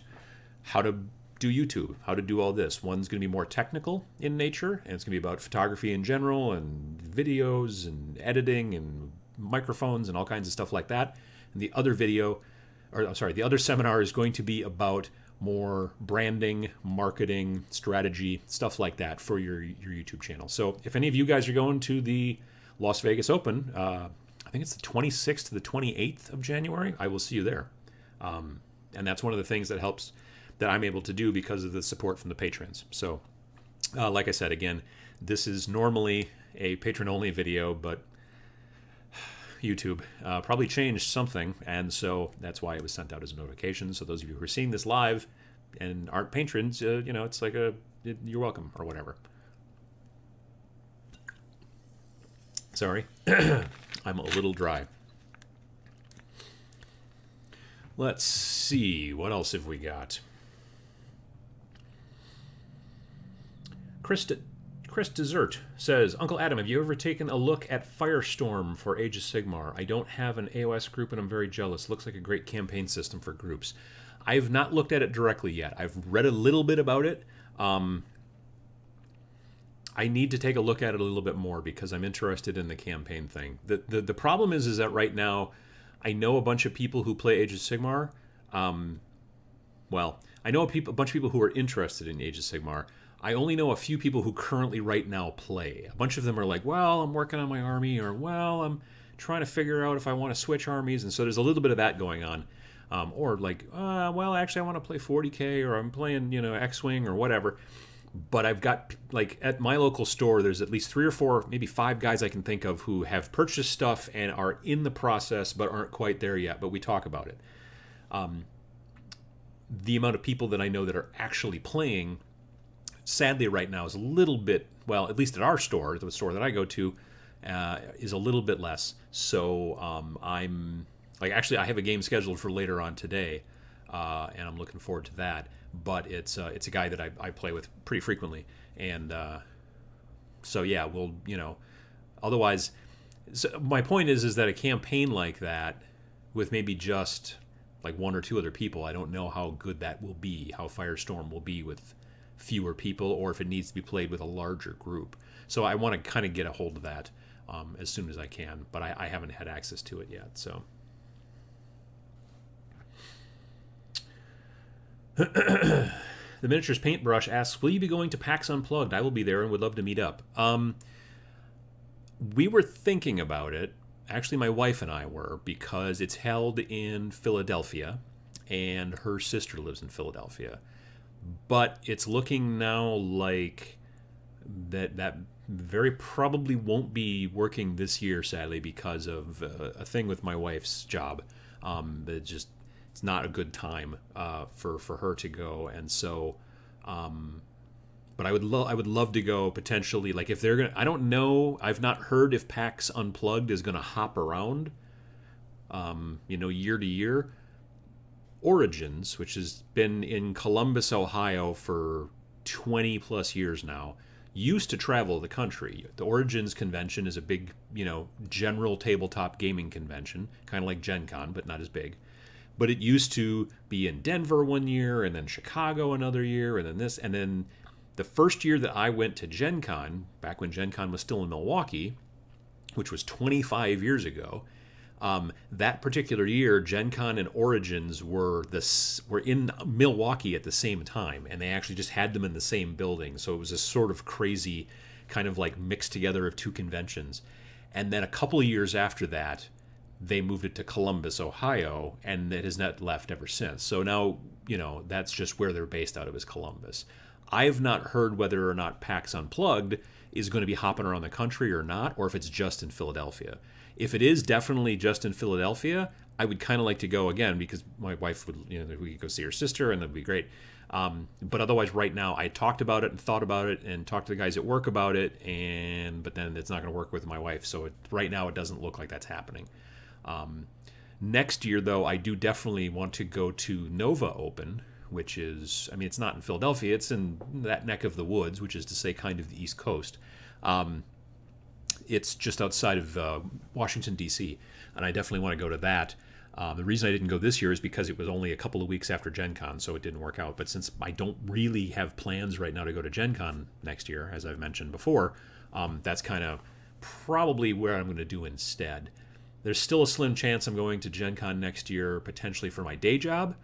how to do YouTube, how to do all this. One's going to be more technical in nature, and it's going to be about photography in general and videos and editing and microphones and all kinds of stuff like that. And the other the other seminar is going to be about more branding, marketing, strategy, stuff like that for your YouTube channel. So if any of you guys are going to the Las Vegas Open, I think it's the 26th to the 28th of January, I will see you there. And that's one of the things that helps, that I'm able to do because of the support from the patrons. So like I said, again, this is normally a patron-only video, but YouTube probably changed something, and so that's why it was sent out as a notification. So those of you who are seeing this live and aren't patrons, you know, it's like you're welcome or whatever. Sorry, I'm a little dry. Let's see, what else have we got? Chris Dessert says, Uncle Adam, have you ever taken a look at Firestorm for Age of Sigmar? I don't have an AOS group and I'm very jealous. Looks like a great campaign system for groups. I've not looked at it directly yet. I've read a little bit about it. I need to take a look at it a little bit more because I'm interested in the campaign thing. The problem is that right now I know a bunch of people who play Age of Sigmar. Well, I know a bunch of people who are interested in Age of Sigmar. I only know a few people who currently right now play. A bunch of them are like, well, I'm working on my army, or, well, I'm trying to figure out if I want to switch armies. And so there's a little bit of that going on. Or like, well, actually, I want to play 40K, or I'm playing, you know, X-Wing or whatever. But I've got, like, at my local store, there's at least 3 or 4, maybe 5 guys I can think of who have purchased stuff and are in the process but aren't quite there yet. But we talk about it. The amount of people that I know that are actually playing, sadly right now, is a little bit, well, at least at our store, the store that I go to, is a little bit less. So I'm, like, actually I have a game scheduled for later on today, and I'm looking forward to that. But it's a guy that I play with pretty frequently, and so yeah, we'll, you know, otherwise, so my point is that a campaign like that with maybe just like 1 or 2 other people, I don't know how good that will be, how Firestorm will be with fewer people, or if it needs to be played with a larger group. So I want to kind of get a hold of that as soon as I can, but I haven't had access to it yet. So the Miniatures Paintbrush asks, will you be going to PAX Unplugged? I will be there and would love to meet up. We were thinking about it. Actually, my wife and I were, because it's held in Philadelphia and her sister lives in Philadelphia. But it's looking now like that very probably won't be working this year, sadly, because of a thing with my wife's job. It's not a good time for her to go, and so. But I would love to go potentially. Like, if they're gonna, I don't know. I've not heard if PAX Unplugged is gonna hop around. You know, year to year. Origins, which has been in Columbus, Ohio for 20 plus years now, used to travel the country. The Origins convention is a big, you know, general tabletop gaming convention, kind of like Gen Con, but not as big. But it used to be in Denver one year, and then Chicago another year, and then this, and then the first year that I went to Gen Con, back when Gen Con was still in Milwaukee, which was 25 years ago, that particular year, Gen Con and Origins were in Milwaukee at the same time, and they actually just had them in the same building. So it was a sort of crazy kind of like mixed together of 2 conventions. And then a couple of years after that, they moved it to Columbus, Ohio, and it has not left ever since. So now, you know, that's just where they're based out of, is Columbus. I've not heard whether or not PAX Unplugged is going to be hopping around the country or not, or if it's just in Philadelphia. If it is definitely just in Philadelphia, I would kind of like to go again, because my wife would, you know, we could go see her sister, and that'd be great. But otherwise, right now, I talked about it and thought about it and talked to the guys at work about it, but then it's not going to work with my wife. So right now, it doesn't look like that's happening. Next year, though, I do definitely want to go to Nova Open, which is, I mean, it's not in Philadelphia. It's in that neck of the woods, which is to say kind of the East Coast. It's just outside of Washington, D.C., and I definitely want to go to that. The reason I didn't go this year is because it was only a couple of weeks after Gen Con, so it didn't work out. But since I don't really have plans right now to go to Gen Con next year, as I've mentioned before, that's kind of probably where I'm going to do instead. There's still a slim chance I'm going to Gen Con next year, potentially for my day job,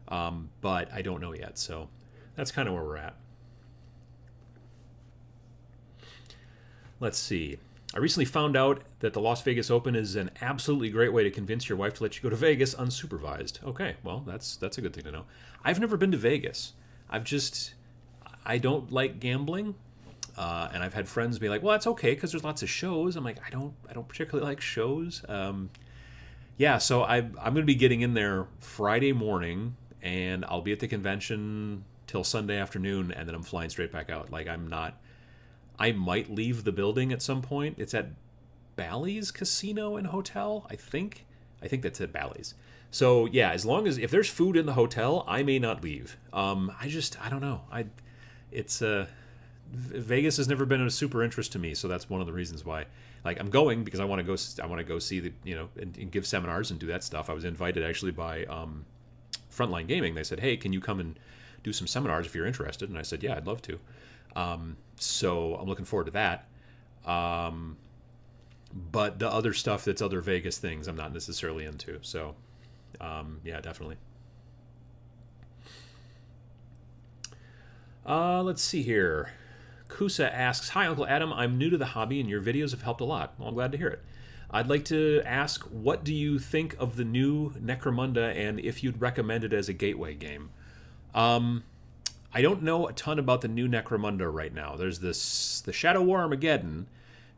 but I don't know yet. So that's kind of where we're at. Let's see. I recently found out that the Las Vegas Open is an absolutely great way to convince your wife to let you go to Vegas unsupervised. Okay, well, that's a good thing to know. I've never been to Vegas. I don't like gambling, and I've had friends be like, "Well, that's okay because there's lots of shows." I'm like, I don't particularly like shows. Yeah, so I'm going to be getting in there Friday morning, and I'll be at the convention till Sunday afternoon, and then I'm flying straight back out. Like, I might leave the building at some point. It's at Bally's Casino and Hotel, I think. I think that's at Bally's. So yeah, as long as if there's food in the hotel, I may not leave. I don't know. Vegas has never been a super interest to me, so that's one of the reasons why. Like, I'm going because I want to go see the, you know, and give seminars and do that stuff. I was invited actually by Frontline Gaming. They said, "Hey, can you come and do some seminars if you're interested?" And I said, "Yeah, I'd love to." So I'm looking forward to that. But the other stuff that's other Vegas things I'm not necessarily into. So, yeah, definitely. Let's see here. Kusa asks, "Hi, Uncle Adam. I'm new to the hobby, and your videos have helped a lot." Well, I'm glad to hear it. I'd like to ask, what do you think of the new Necromunda, and if you'd recommend it as a gateway game? I don't know a ton about the new Necromunda right now. There's the Shadow War Armageddon.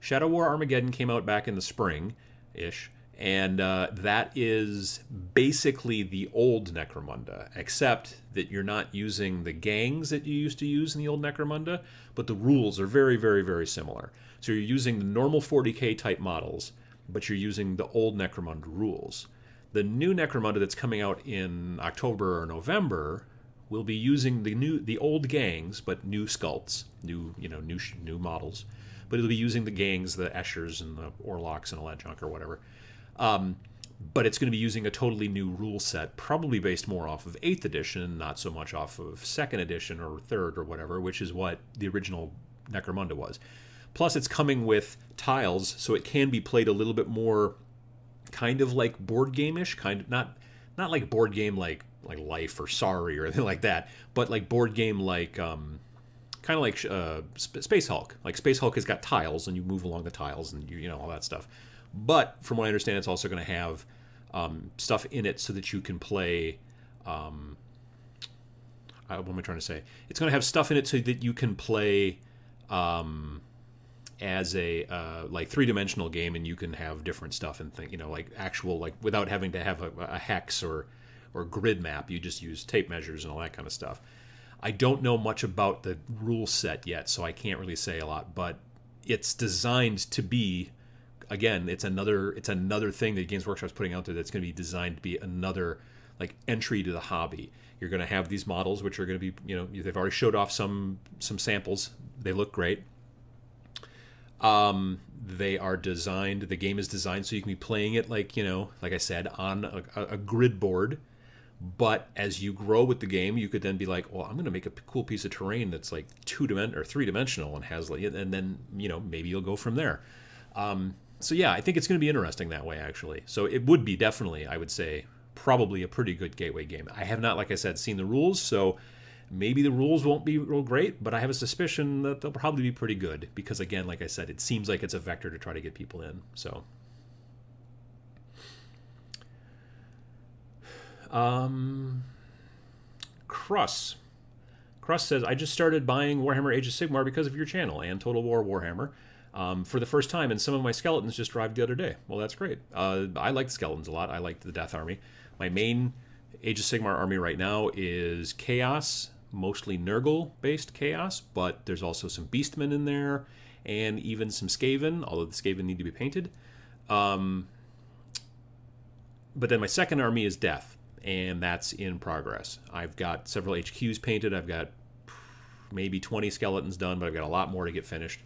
Shadow War Armageddon came out back in the spring-ish, and that is basically the old Necromunda, except that you're not using the gangs that you used to use in the old Necromunda, but the rules are very, very, very similar. So you're using the normal 40k type models, but you're using the old Necromunda rules. The new Necromunda that's coming out in October or November will be using the old gangs, but new sculpts, new models. But it'll be using the gangs, the Eschers and the Orlocks and all that junk or whatever. But it's going to be using a totally new rule set, probably based more off of 8th edition, not so much off of 2nd edition or 3rd or whatever, which is what the original Necromunda was. Plus, it's coming with tiles, so it can be played a little bit more kind of like board game-ish, kind of not like board game like Life or Sorry or anything like that, but like board game like kind of like Space Hulk. Like Space Hulk has got tiles, and you move along the tiles, and you know all that stuff. But from what I understand, it's also going to have stuff in it so that you can play. What am I trying to say? It's going to have stuff in it so that you can play as a like 3-dimensional game, and you can have different stuff and like actual, like without having to have a hex or grid map. You just use tape measures and all that kind of stuff. I don't know much about the rule set yet, so I can't really say a lot, but it's designed to be, again, it's another thing that Games Workshop's putting out there that's going to be designed to be another like entry to the hobby. You're going to have these models, which are going to be, they've already showed off some samples. They look great. They are designed, the game is designed so you can be playing it like, like I said, on a grid board. But as you grow with the game, you could then be like, well, I'm going to make a cool piece of terrain that's like 3-dimensional and has like, and then, maybe you'll go from there. So yeah, I think it's going to be interesting that way, actually. So it would be definitely, I would say, probably a pretty good gateway game. I have not, like I said, seen the rules, so maybe the rules won't be real great, but I have a suspicion that they'll probably be pretty good because, again, like I said, it seems like it's a vector to try to get people in. So, Cruss says, "I just started buying Warhammer Age of Sigmar because of your channel and Total War Warhammer for the first time, and some of my skeletons just arrived the other day." Well, that's great. I like the skeletons a lot. I like the Death Army. My main Age of Sigmar army right now is Chaos, mostly Nurgle-based Chaos, but there's also some Beastmen in there, and even some Skaven, although the Skaven need to be painted. but then my second army is Death, and that's in progress. I've got several HQs painted. I've got maybe 20 skeletons done, but I've got a lot more to get finished.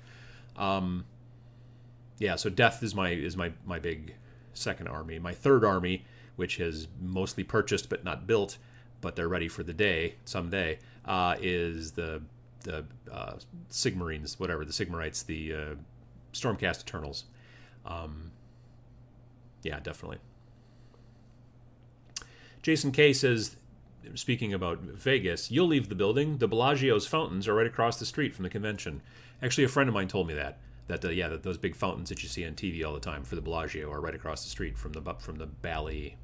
Yeah, so Death is my big second army. My third army, which is mostly purchased but not built, but they're ready for the day someday, is the Sigmarines, whatever, the Sigmarites, the Stormcast Eternals. Yeah, definitely. Jason K says, speaking about Vegas, you'll leave the building. The Bellagio's fountains are right across the street from the convention. Actually, a friend of mine told me that those big fountains that you see on TV all the time for the Bellagio are right across the street from the Bally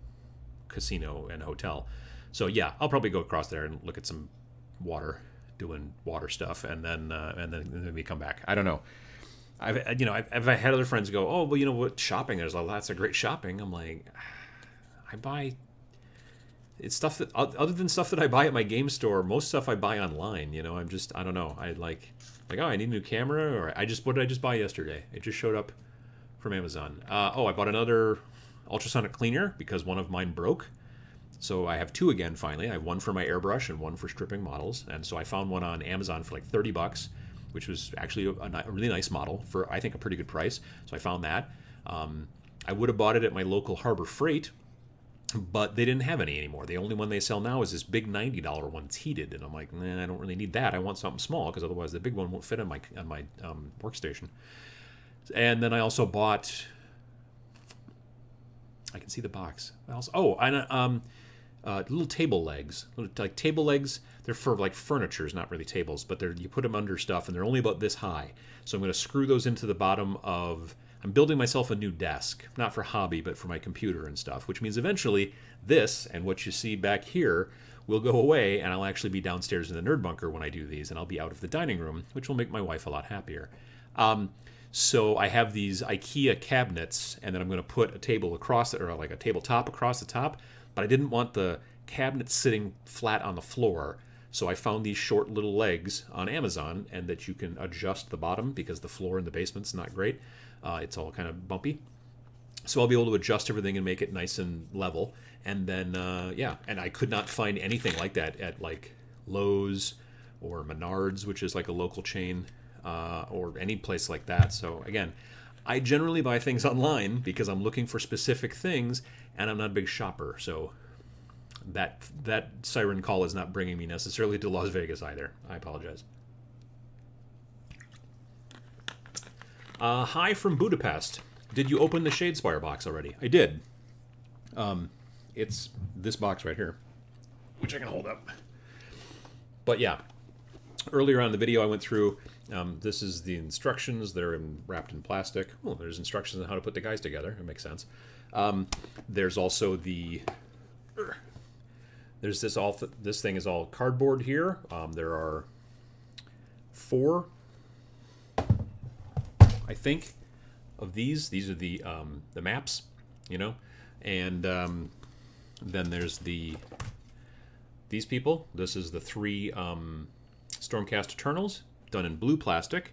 Casino and Hotel. So yeah, I'll probably go across there and look at some water, doing water stuff, and then maybe come back. I don't know. I've had other friends go, oh, well, you know what, shopping, there's lots of great shopping. I'm like, I buy, it's stuff that, other than stuff that I buy at my game store, most stuff I buy online. You know, I don't know. I like, oh, I need a new camera, or what did I just buy yesterday? It just showed up from Amazon. Oh, I bought another ultrasonic cleaner because one of mine broke. So I have two again, finally. I have one for my airbrush and one for stripping models. And so I found one on Amazon for like 30 bucks, which was actually a really nice model for, I think, a pretty good price. So I found that. I would have bought it at my local Harbor Freight, but they didn't have any anymore. The only one they sell now is this big $90 one. It's heated, and I'm like, nah, I don't really need that. I want something small because otherwise the big one won't fit on my workstation. And then I also bought. I can see the box. Little table legs, like table legs. They're for like furnitures, not really tables, but you put them under stuff, and they're only about this high. So I'm going to screw those into the bottom of. I'm building myself a new desk, not for hobby, but for my computer and stuff, which means eventually this and what you see back here will go away, and I'll actually be downstairs in the nerd bunker when I do these, and I'll be out of the dining room, which will make my wife a lot happier. So I have these IKEA cabinets, and then I'm going to put a table across it, or like a tabletop across the top, but I didn't want the cabinet sitting flat on the floor, so I found these short little legs on Amazon, and that you can adjust the bottom because the floor in the basement's not great. It's all kind of bumpy. So I'll be able to adjust everything and make it nice and level. And then, yeah, and I could not find anything like that at like Lowe's or Menards, which is like a local chain, or any place like that. So again, I generally buy things online because I'm looking for specific things, and I'm not a big shopper. So that siren call is not bringing me necessarily to Las Vegas either. I apologize. Hi from Budapest. Did you open the Shadespire box already? I did. It's this box right here, which I can hold up. But yeah, earlier on in the video I went through, this is the instructions. They're wrapped in plastic. Oh, there's instructions on how to put the guys together. It makes sense. There's also there's this thing is all cardboard here. There are 4, I think, of these. These are the maps, you know, and then there's these people. This is the 3 Stormcast Eternals done in blue plastic,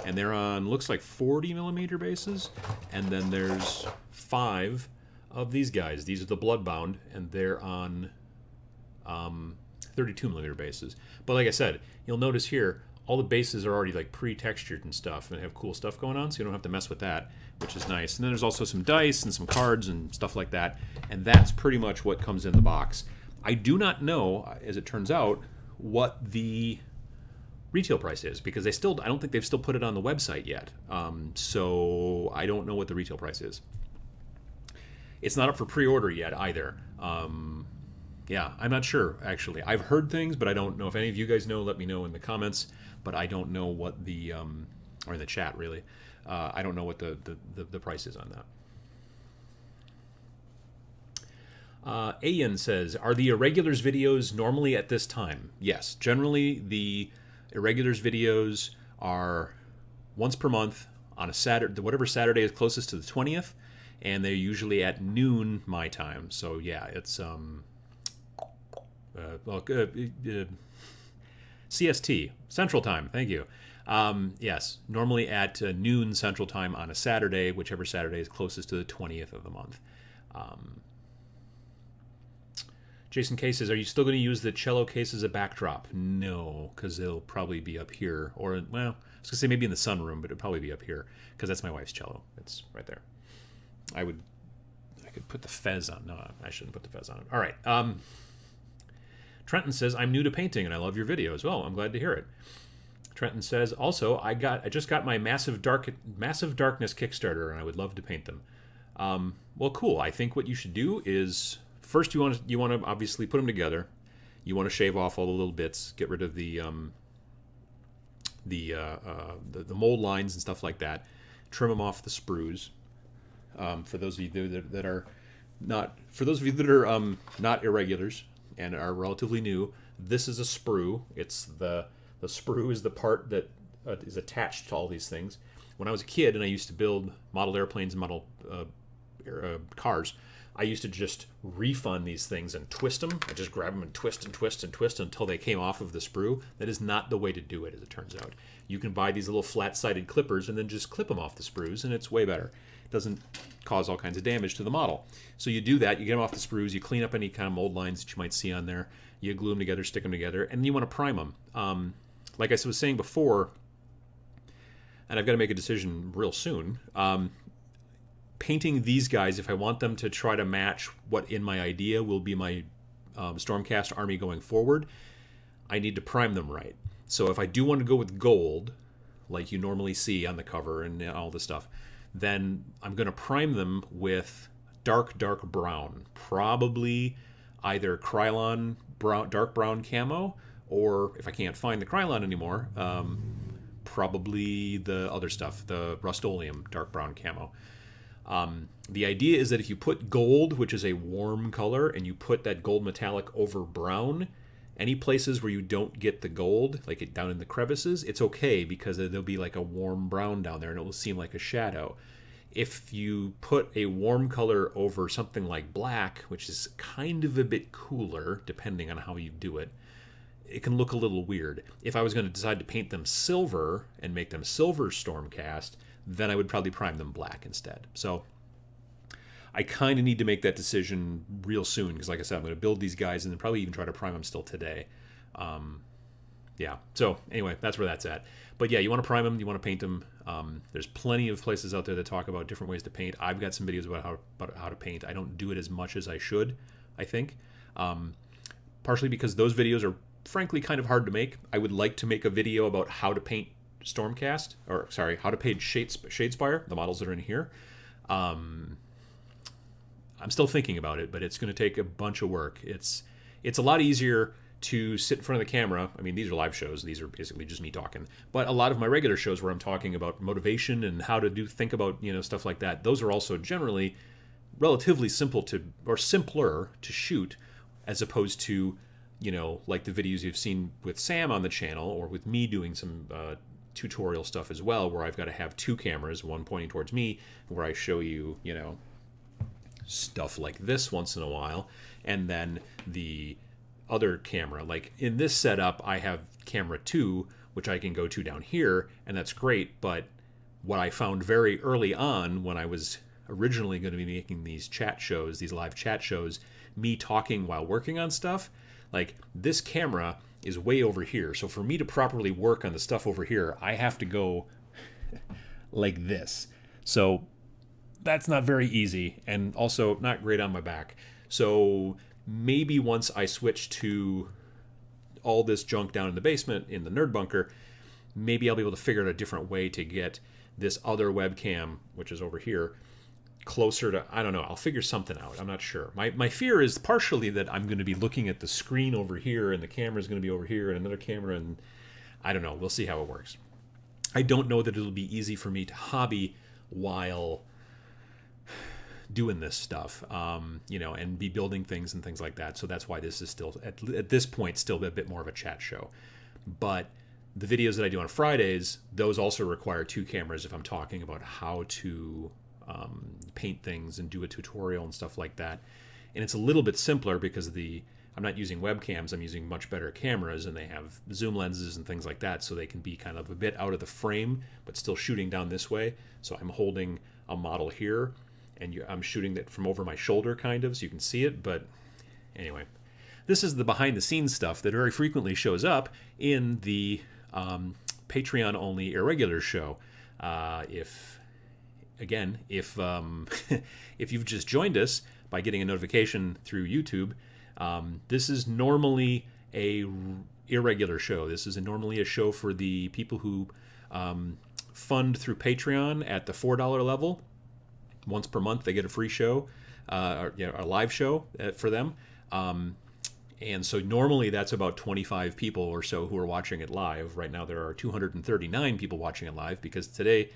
and they're on, looks like 40mm bases, and then there's 5 of these guys. These are the Bloodbound, and they're on 32mm bases. But like I said, you'll notice here all the bases are already like pre-textured and stuff, and have cool stuff going on, so you don't have to mess with that, which is nice. And then there's also some dice and some cards and stuff like that, and that's pretty much what comes in the box. I do not know, as it turns out, what the retail price is, because I don't think they've still put it on the website yet. So I don't know what the retail price is. It's not up for pre-order yet either. Yeah, I'm not sure, actually. I've heard things, but I don't know. If any of you guys know, let me know in the comments. But I don't know what the, or in the chat, really. I don't know what the price is on that. Ayan says, are the Irregulars videos normally at this time? Yes. Generally, the Irregulars videos are once per month on a Saturday, whatever Saturday is closest to the 20th, and they're usually at noon my time. So yeah, it's CST, Central Time. Thank you. Yes, normally at noon Central Time on a Saturday, whichever Saturday is closest to the 20th of the month. Jason K says, are you still going to use the cello case as a backdrop? No, because it'll probably be up here. Or, well, I was going to say maybe in the sunroom, but it'll probably be up here because that's my wife's cello. It's right there. I could put the fez on. No, I shouldn't put the fez on it. All right. Trenton says, I'm new to painting and I love your videos. Well, I'm glad to hear it. Trenton says, also, I just got my Massive Darkness Kickstarter and I would love to paint them. Well, cool. I think what you should do is first you want to obviously put them together. You want to shave off all the little bits, get rid of the mold lines and stuff like that. Trim them off the sprues. For those of you that are not irregulars and are relatively new, this is a sprue. It's the sprue is the part that is attached to all these things. When I was a kid and I used to build model airplanes and model cars, I used to just refund these things and twist them. I just grab them and twist and twist and twist until they came off of the sprue. That is not the way to do it, as it turns out. You can buy these little flat-sided clippers and then just clip them off the sprues, and it's way better. It doesn't cause all kinds of damage to the model. So you do that, you get them off the sprues, you clean up any kind of mold lines that you might see on there, you glue them together, stick them together, and then you want to prime them. Like I was saying before, and I've got to make a decision real soon, painting these guys, if I want them to try to match what in my idea will be my Stormcast army going forward, I need to prime them right. So if I do want to go with gold, like you normally see on the cover and all this stuff, then I'm going to prime them with dark brown. Probably either Krylon dark brown camo, or if I can't find the Krylon anymore, probably the other stuff, the Rust-Oleum dark brown camo. The idea is that if you put gold, which is a warm color, and you put that gold metallic over brown, any places where you don't get the gold, like it down in the crevices, it's okay because there'll be like a warm brown down there and it will seem like a shadow. If you put a warm color over something like black, which is kind of a bit cooler, depending on how you do it, it can look a little weird. If I was going to decide to paint them silver and make them silver Stormcast, then I would probably prime them black instead. So I kind of need to make that decision real soon because, like I said, I'm going to build these guys and then probably even try to prime them still today. Yeah, so anyway, that's where that's at. But yeah, you want to prime them, you want to paint them. There's plenty of places out there that talk about different ways to paint. I've got some videos about how to paint. I don't do it as much as I should, I think. Partially because those videos are frankly kind of hard to make. I would like to make a video about how to paint Stormcast, or sorry, how to paint Shadespire, the models that are in here. I'm still thinking about it, but it's going to take a bunch of work. It's a lot easier to sit in front of the camera. I mean, these are live shows. These are basically just me talking. But a lot of my regular shows where I'm talking about motivation and how to think about, stuff like that, those are also generally relatively simple or simpler to shoot as opposed to, like the videos you've seen with Sam on the channel or with me doing some tutorial stuff as well, where I've got to have two cameras, one pointing towards me, where I show you, stuff like this once in a while, and then the other camera. Like in this setup, I have camera 2, which I can go to down here, and that's great, but what I found very early on when I was originally going to be making these chat shows, these live chat shows, me talking while working on stuff, like this camera is way over here. So for me to properly work on the stuff over here, I have to go like this. So that's not very easy and also not great on my back. So maybe once I switch to all this junk down in the basement in the nerd bunker, maybe I'll be able to figure out a different way to get this other webcam, which is over here, closer to, I don't know, I'll figure something out. I'm not sure. My fear is partially that I'm going to be looking at the screen over here and the camera's going to be over here and another camera, and I don't know. We'll see how it works. I don't know that it'll be easy for me to hobby while doing this stuff, and be building things and things like that. So that's why this is still, at this point, still a bit more of a chat show. But the videos that I do on Fridays, those also require two cameras if I'm talking about how to paint things and do a tutorial and stuff like that. And it's a little bit simpler because I'm not using webcams, I'm using much better cameras, and they have zoom lenses and things like that, so they can be kind of a bit out of the frame, but still shooting down this way. So I'm holding a model here, and I'm shooting that from over my shoulder, kind of, so you can see it. But anyway, this is the behind-the-scenes stuff that very frequently shows up in the Patreon-only Irregulars show. If if you've just joined us by getting a notification through YouTube, this is normally a irregular show. This is normally a show for the people who fund through Patreon at the $4 level. Once per month, they get a free show, a live show for them. And so normally that's about 25 people or so who are watching it live. Right now there are 239 people watching it live because today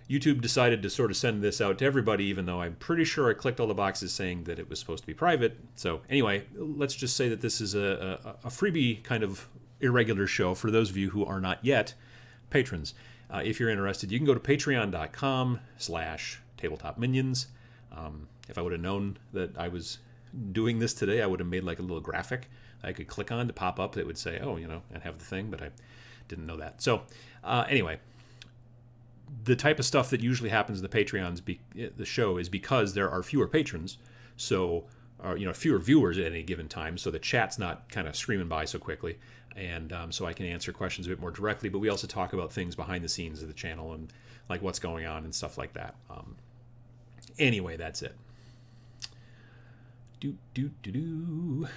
YouTube decided to sort of send this out to everybody, even though I'm pretty sure I clicked all the boxes saying that it was supposed to be private. So anyway, let's just say that this is a freebie kind of irregular show for those of you who are not yet patrons. If you're interested, you can go to patreon.com/tabletop minions. If I would have known that I was doing this today, I would have made like a little graphic I could click on to pop up that would say, oh, and have the thing, but I didn't know that. So anyway, the type of stuff that usually happens in the Patreons, the show, is because there are fewer patrons, so fewer viewers at any given time, so the chat's not kind of screaming by so quickly, and so I can answer questions a bit more directly. But we also talk about things behind the scenes of the channel and like what's going on and stuff like that. Anyway, that's it.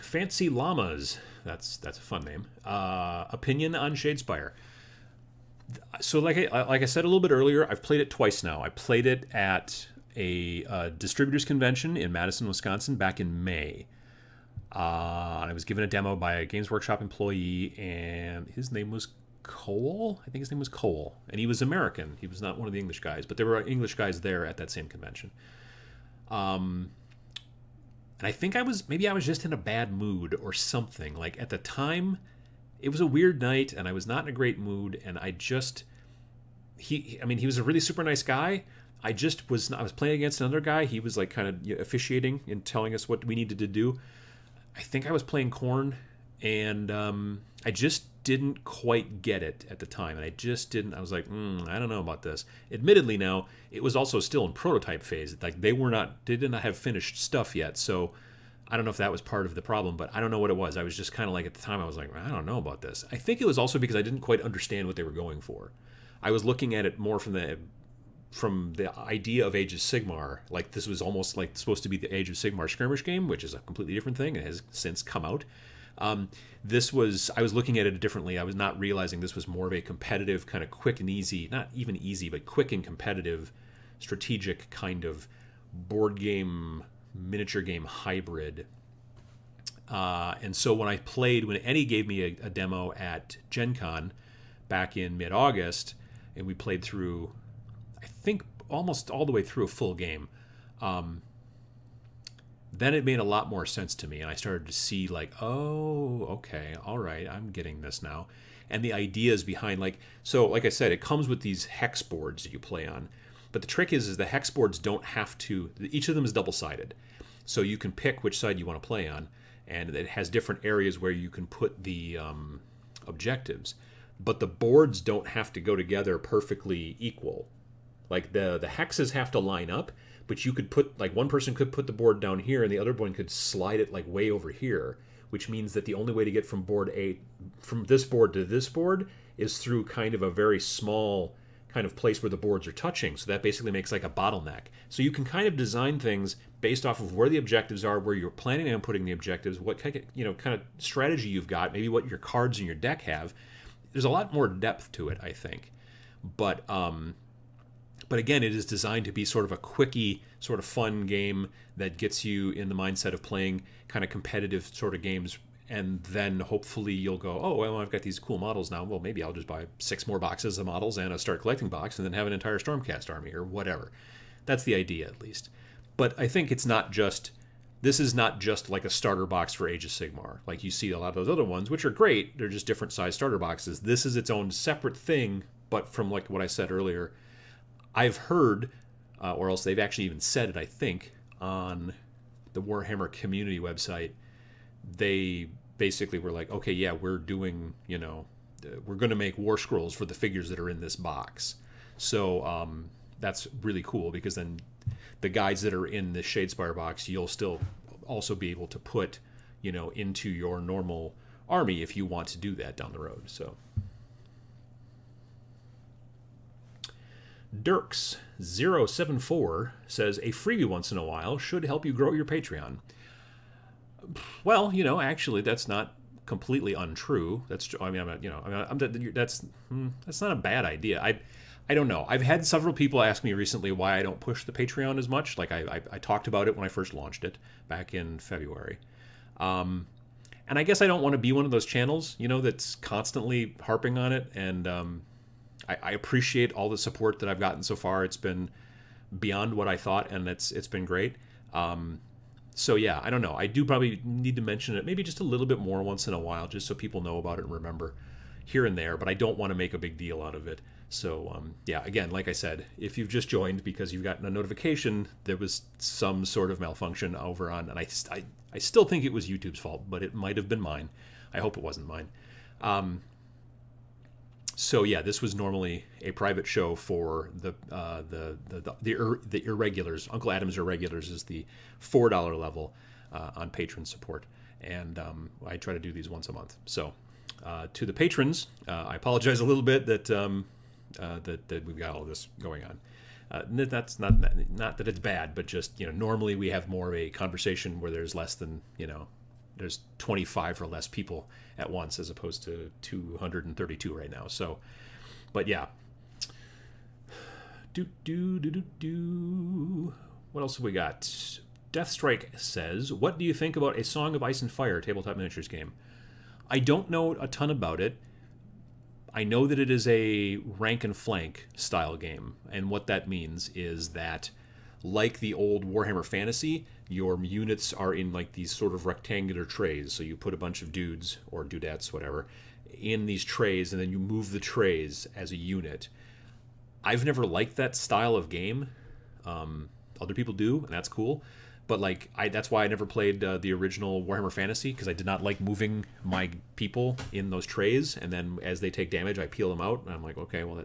Fancy Llamas. That's a fun name. Opinion on Shadespire. So like I said a little bit earlier, I've played it twice now. I played it at a distributors convention in Madison, Wisconsin back in May. I was given a demo by a Games Workshop employee, and his name was Cole. I think his name was Cole, and he was American. He was not one of the English guys, but there were English guys there at that same convention. And I think maybe I was just in a bad mood or something. Like at the time, it was a weird night, and I was not in a great mood, and he was a really super nice guy. I was playing against another guy. He was like kind of officiating and telling us what we needed to do. I think I was playing Korn, and I just didn't quite get it at the time. And I was like, I don't know about this. Admittedly now, it was also still in prototype phase. Like they did not have finished stuff yet. So I don't know if that was part of the problem, but I don't know what it was. I was just kind of like, at the time, I was like, I don't know about this. I think it was also because I didn't quite understand what they were going for. I was looking at it more from the idea of Age of Sigmar. Like this was almost like supposed to be the Age of Sigmar skirmish game, which is a completely different thing. It has since come out. I was looking at it differently. I was not realizing this was more of a competitive, kind of quick and easy, not even easy, but quick and competitive, strategic kind of board game, miniature game hybrid. And so when Eddie gave me a demo at Gen Con back in mid-August, and we played through, I think, almost all the way through a full game, then it made a lot more sense to me, and I started to see like, oh, okay, all right, I'm getting this now. And the ideas behind, like I said, it comes with these hex boards that you play on. But the trick is the hex boards don't have to, each of them is double-sided. So you can pick which side you want to play on, and it has different areas where you can put the objectives. But the boards don't have to go together perfectly equal. Like the hexes have to line up, but you could put, like one person could put the board down here and the other one could slide it like way over here, which means that the only way to get from this board to this board is through kind of a very small kind of place where the boards are touching. So that basically makes like a bottleneck. So you can kind of design things based off of where the objectives are, where you're planning on putting the objectives, what kind of strategy you've got, maybe what your cards in your deck have. There's a lot more depth to it, I think. But again, it is designed to be sort of a quickie, sort of fun game that gets you in the mindset of playing kind of competitive sort of games. And then hopefully you'll go, oh, well, I've got these cool models now. Well, maybe I'll just buy 6 more boxes of models and a start collecting box and then have an entire Stormcast army or whatever. That's the idea, at least. But I think this is not just like a starter box for Age of Sigmar. Like you see a lot of those other ones, which are great. They're just different size starter boxes. This is its own separate thing, but from like what I said earlier, I've heard, or else they've actually even said it, I think, on the Warhammer community website, they basically were like, okay, yeah, we're doing, we're going to make war scrolls for the figures that are in this box. So that's really cool, because then the guides that are in the Shadespire box, you'll still also be able to put, you know, into your normal army if you want to do that down the road. So Dirks074 says a freebie once in a while should help you grow your Patreon. Well, you know, actually, that's not completely untrue. That's, I mean, that's not a bad idea. I don't know. I've had several people ask me recently why I don't push the Patreon as much. Like I talked about it when I first launched it back in February. And I guess I don't want to be one of those channels, you know, that's constantly harping on it. And I appreciate all the support that I've gotten so far. It's been beyond what I thought, and it's been great. So yeah, I don't know. I do probably need to mention it maybe just a little bit more once in a while, just so people know about it and remember here and there. But I don't want to make a big deal out of it. So yeah, again, like I said, if you've just joined because you've gotten a notification, there was some sort of malfunction over on, and I still think it was YouTube's fault, but it might have been mine. I hope it wasn't mine. So yeah, this was normally a private show for the Irregulars. Uncle Adam's Irregulars is the $4 level on patron support, and I try to do these once a month. So to the patrons, I apologize a little bit that that we've got all this going on. That's not that it's bad, but just, you know, normally we have more of a conversation where there's less than, you know, there's 25 or less people at once as opposed to 232 right now. So, but yeah. What else have we got? Deathstrike says, what do you think about A Song of Ice and Fire tabletop miniatures game? I don't know a ton about it. I know that it is a rank and flank style game, and what that means is that, like the old Warhammer Fantasy, your units are in like these sort of rectangular trays. So you put a bunch of dudes or dudettes, whatever, in these trays, and then you move the trays as a unit. I've never liked that style of game. Other people do, and that's cool. But like, that's why I never played the original Warhammer Fantasy, because I did not like moving my people in those trays, and then as they take damage, I peel them out, and I'm like, okay, well,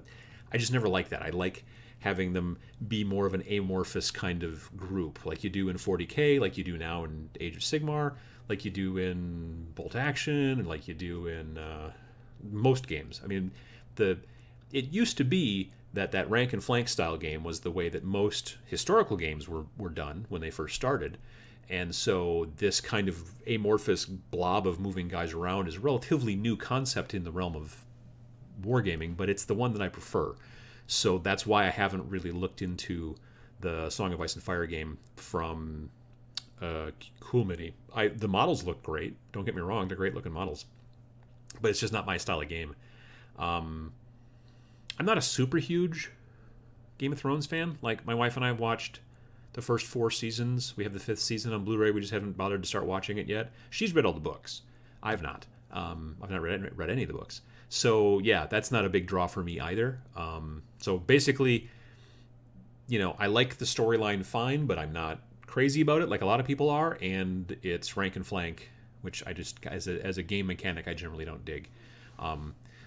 I just never like that. I like having them be more of an amorphous kind of group, like you do in 40K, like you do now in Age of Sigmar, like you do in Bolt Action, and like you do in most games. I mean, it used to be that rank and flank style game was the way that most historical games were done when they first started. And so this kind of amorphous blob of moving guys around is a relatively new concept in the realm of wargaming, but it's the one that I prefer. So that's why I haven't really looked into the Song of Ice and Fire game from Coolmity. The models look great. Don't get me wrong, they're great looking models. But it's just not my style of game. I'm not a super huge Game of Thrones fan. Like, my wife and I watched the first 4 seasons. We have the 5th season on Blu-ray. We just haven't bothered to start watching it yet. She's read all the books. I've not. I've not read any of the books. So, yeah, that's not a big draw for me either. So, basically, you know, I like the storyline fine, but I'm not crazy about it like a lot of people are. And it's rank and flank, which I just, as a game mechanic, I generally don't dig.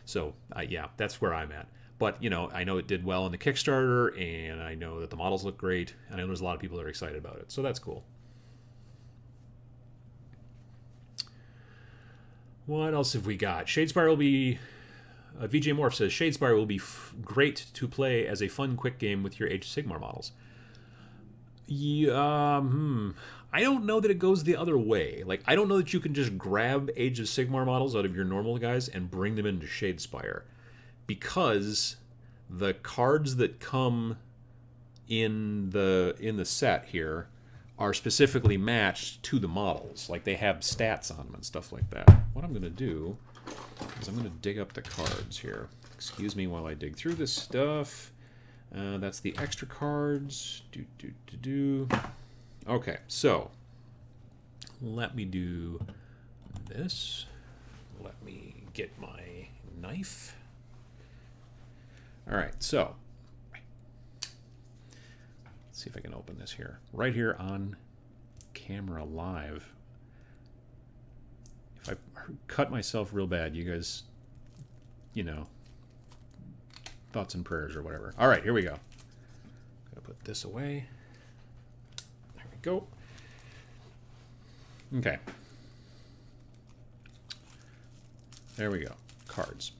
So, yeah, that's where I'm at. But, you know, I know it did well in the Kickstarter, and I know that the models look great, and I know there's a lot of people that are excited about it. So that's cool. What else have we got? Shadespire will be... VJ Morph says, Shadespire will be great to play as a fun, quick game with your Age of Sigmar models. Yeah, I don't know that it goes the other way. Like, I don't know that you can just grab Age of Sigmar models out of your normal guys and bring them into Shadespire, because the cards that come in the set here are specifically matched to the models. Like, they have stats on them and stuff like that. What I'm going to do is I'm going to dig up the cards here. Excuse me while I dig through this stuff. That's the extra cards. Okay, so let me do this. Let me get my knife. All right, so let's see if I can open this here. Right here on camera live. If I cut myself real bad, you guys, you know, thoughts and prayers or whatever. All right, here we go. Gonna put this away. There we go. Okay. There we go. Cards.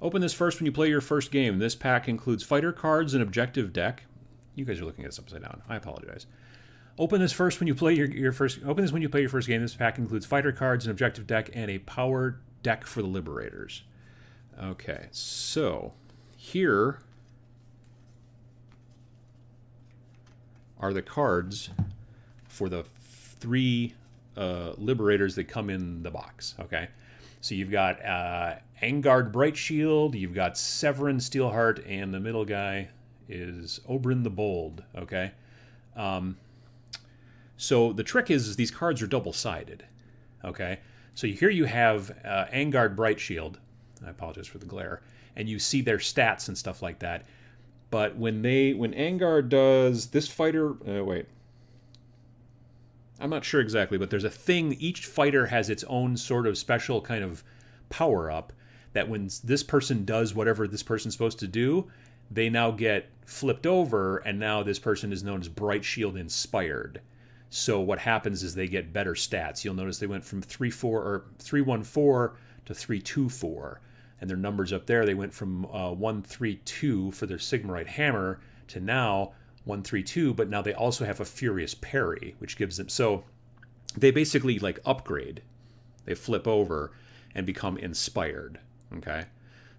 Open this first when you play your first game. This pack includes fighter cards and objective deck. You guys are looking at this upside down. I apologize. Open this first when you play your first. Open this when you play your first game. This pack includes fighter cards, an objective deck, and a power deck for the Liberators. Okay, so here are the cards for the 3 Liberators that come in the box. Okay, so you've got Angard Brightshield, you've got Severin Steelheart, and the middle guy is Oberyn the Bold. Okay. So the trick is these cards are double-sided, okay? So here you have Angard Brightshield. I apologize for the glare. And you see their stats and stuff like that. But when Angard does this fighter... wait. I'm not sure exactly, but there's a thing. Each fighter has its own sort of special kind of power-up that when this person does whatever this person's supposed to do, they now get flipped over, and now this person is known as Brightshield Inspired. So what happens is they get better stats. You'll notice they went from 314 to 324. And their numbers up there, they went from 132 for their Sigmarite Hammer to now 132, but now they also have a Furious Parry, which gives them... So they basically like upgrade. They flip over and become inspired, okay?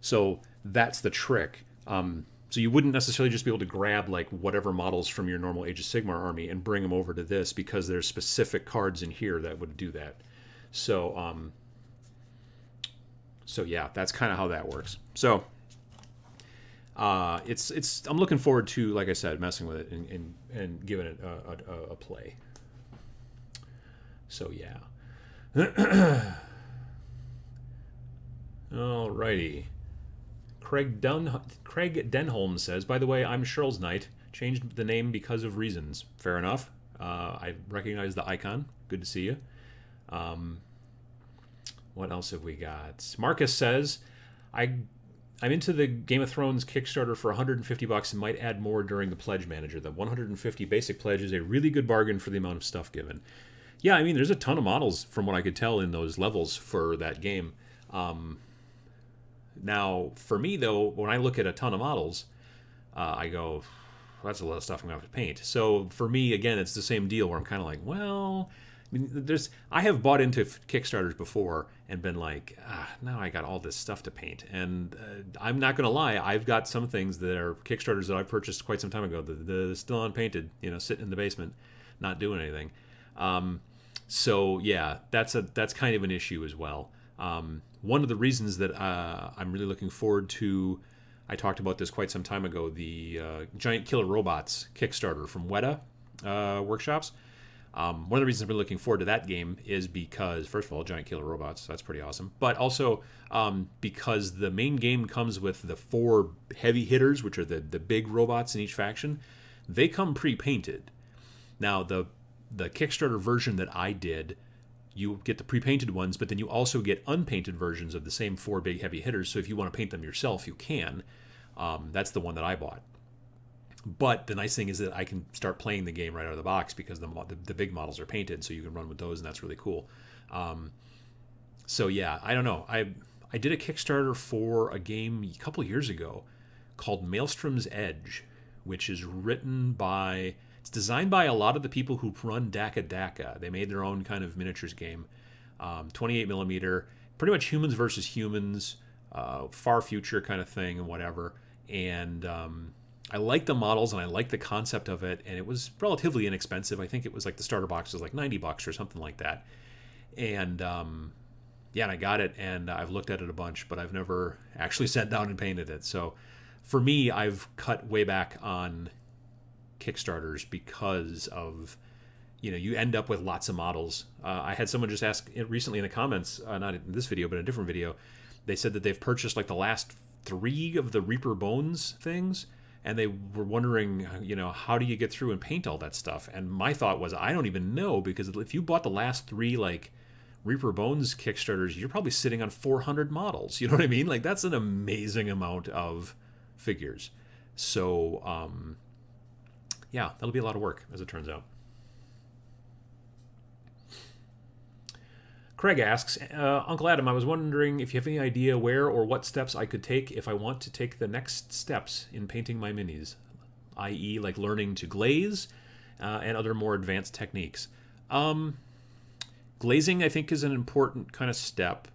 So that's the trick. So you wouldn't necessarily just be able to grab like whatever models from your normal Age of Sigmar army and bring them over to this, because there's specific cards in here that would do that. So, so yeah, that's kind of how that works. So, I'm looking forward to, like I said, messing with it and giving it a play. So yeah. Alrighty. Craig Denholm says, by the way, I'm Sherl's Knight. Changed the name because of reasons. Fair enough. I recognize the icon. Good to see you. What else have we got? Marcus says, I'm into the Game of Thrones Kickstarter for $150 and might add more during the Pledge Manager. The 150 basic pledge is a really good bargain for the amount of stuff given. Yeah, I mean, there's a ton of models from what I could tell in those levels for that game. Now, for me, though, when I look at a ton of models, I go, that's a lot of stuff I'm going to have to paint. So for me, again, it's the same deal where I'm kind of like, well, I mean, I have bought into Kickstarters before and been like, now I got all this stuff to paint. And I'm not going to lie, I've got some things that are Kickstarters that I purchased quite some time ago that are still unpainted, you know, sitting in the basement, not doing anything. So yeah, that's kind of an issue as well. One of the reasons that I'm really looking forward to, I talked about this quite some time ago, the Giant Killer Robots Kickstarter from Weta Workshops. One of the reasons I'm really looking forward to that game is because, first of all, Giant Killer Robots, that's pretty awesome. But also because the main game comes with the 4 heavy hitters, which are the big robots in each faction. They come pre-painted. Now, the Kickstarter version that I did, you get the pre-painted ones, but then you also get unpainted versions of the same 4 big heavy hitters. So if you want to paint them yourself, you can. That's the one that I bought. But the nice thing is that I can start playing the game right out of the box because the big models are painted, so you can run with those, and that's really cool. So yeah, I don't know. I did a Kickstarter for a game a couple years ago called Maelstrom's Edge, which is written by... It's designed by a lot of the people who run Daka Daka. They made their own kind of miniatures game. 28mm, pretty much humans versus humans, far future kind of thing and whatever. And I like the models and I like the concept of it, and it was relatively inexpensive. I think it was like the starter box was like $90 or something like that. And yeah, and I got it, and I've looked at it a bunch, but I've never actually sat down and painted it. So for me, I've cut way back on Kickstarters because of, you know, you end up with lots of models. I had someone just ask recently in the comments, not in this video, but in a different video, they said that they've purchased like the last 3 of the Reaper Bones things, and they were wondering, you know, how do you get through and paint all that stuff? And my thought was, I don't even know, because if you bought the last 3 like Reaper Bones Kickstarters, you're probably sitting on 400 models. You know what I mean? Like, that's an amazing amount of figures. So yeah, that'll be a lot of work, as it turns out. Craig asks, Uncle Adam, I was wondering if you have any idea where or what steps I could take if I want to take the next steps in painting my minis, i.e. like learning to glaze and other more advanced techniques. Glazing, I think, is an important kind of step.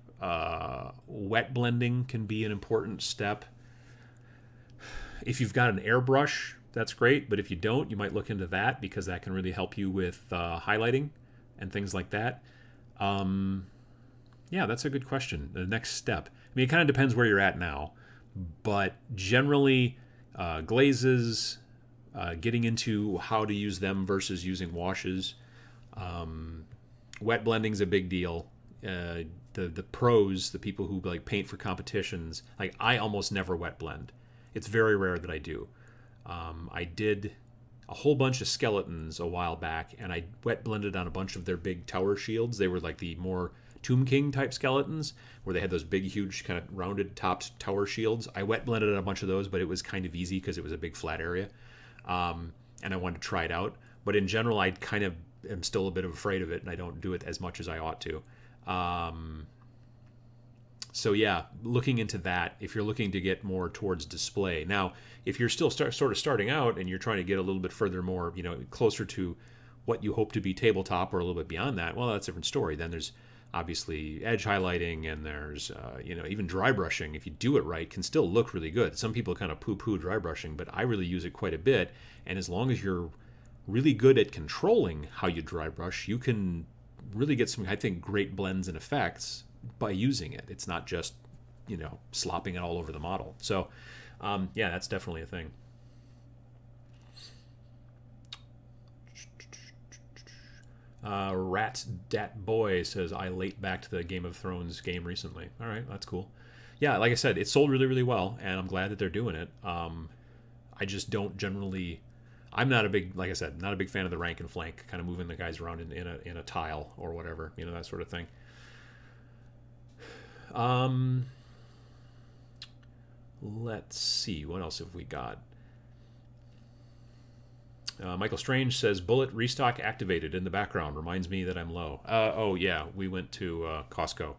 Wet blending can be an important step. If you've got an airbrush, that's great, but if you don't, you might look into that because that can really help you with highlighting and things like that. Yeah, that's a good question. The next step. I mean, it kind of depends where you're at now, but generally, glazes, getting into how to use them versus using washes. Wet blending's a big deal. The pros, the people who like paint for competitions, like I almost never wet blend. It's very rare that I do. I did a whole bunch of skeletons a while back, and I wet blended on a bunch of their big tower shields. They were like the more Tomb King type skeletons, where they had those big, huge, kind of rounded topped tower shields. I wet blended on a bunch of those, but it was kind of easy because it was a big flat area, and I wanted to try it out. But in general, I kind of am still a bit afraid of it, and I don't do it as much as I ought to. So yeah, looking into that if you're looking to get more towards display. Now, if you're still sort of starting out and you're trying to get a little bit further, more, you know, closer to what you hope to be tabletop or a little bit beyond that, well, that's a different story. Then there's obviously edge highlighting, and there's you know, even dry brushing. If you do it right, can still look really good. Some people kind of poo-poo dry brushing, but I really use it quite a bit. And as long as you're really good at controlling how you dry brush, you can really get some, I think, great blends and effects by using it. It's not just, you know, slopping it all over the model. So yeah, that's definitely a thing. Rat Dat Boy says, I late backed the Game of Thrones game recently. All right, that's cool. Yeah, like I said, it sold really, really well, and I'm glad that they're doing it. I just don't generally, I'm not a big, like I said, not a big fan of the rank and flank, kind of moving the guys around in a tile or whatever, you know, that sort of thing. Let's see, what else have we got? Michael Strange says, bullet restock activated in the background. Reminds me that I'm low. Oh, yeah, we went to Costco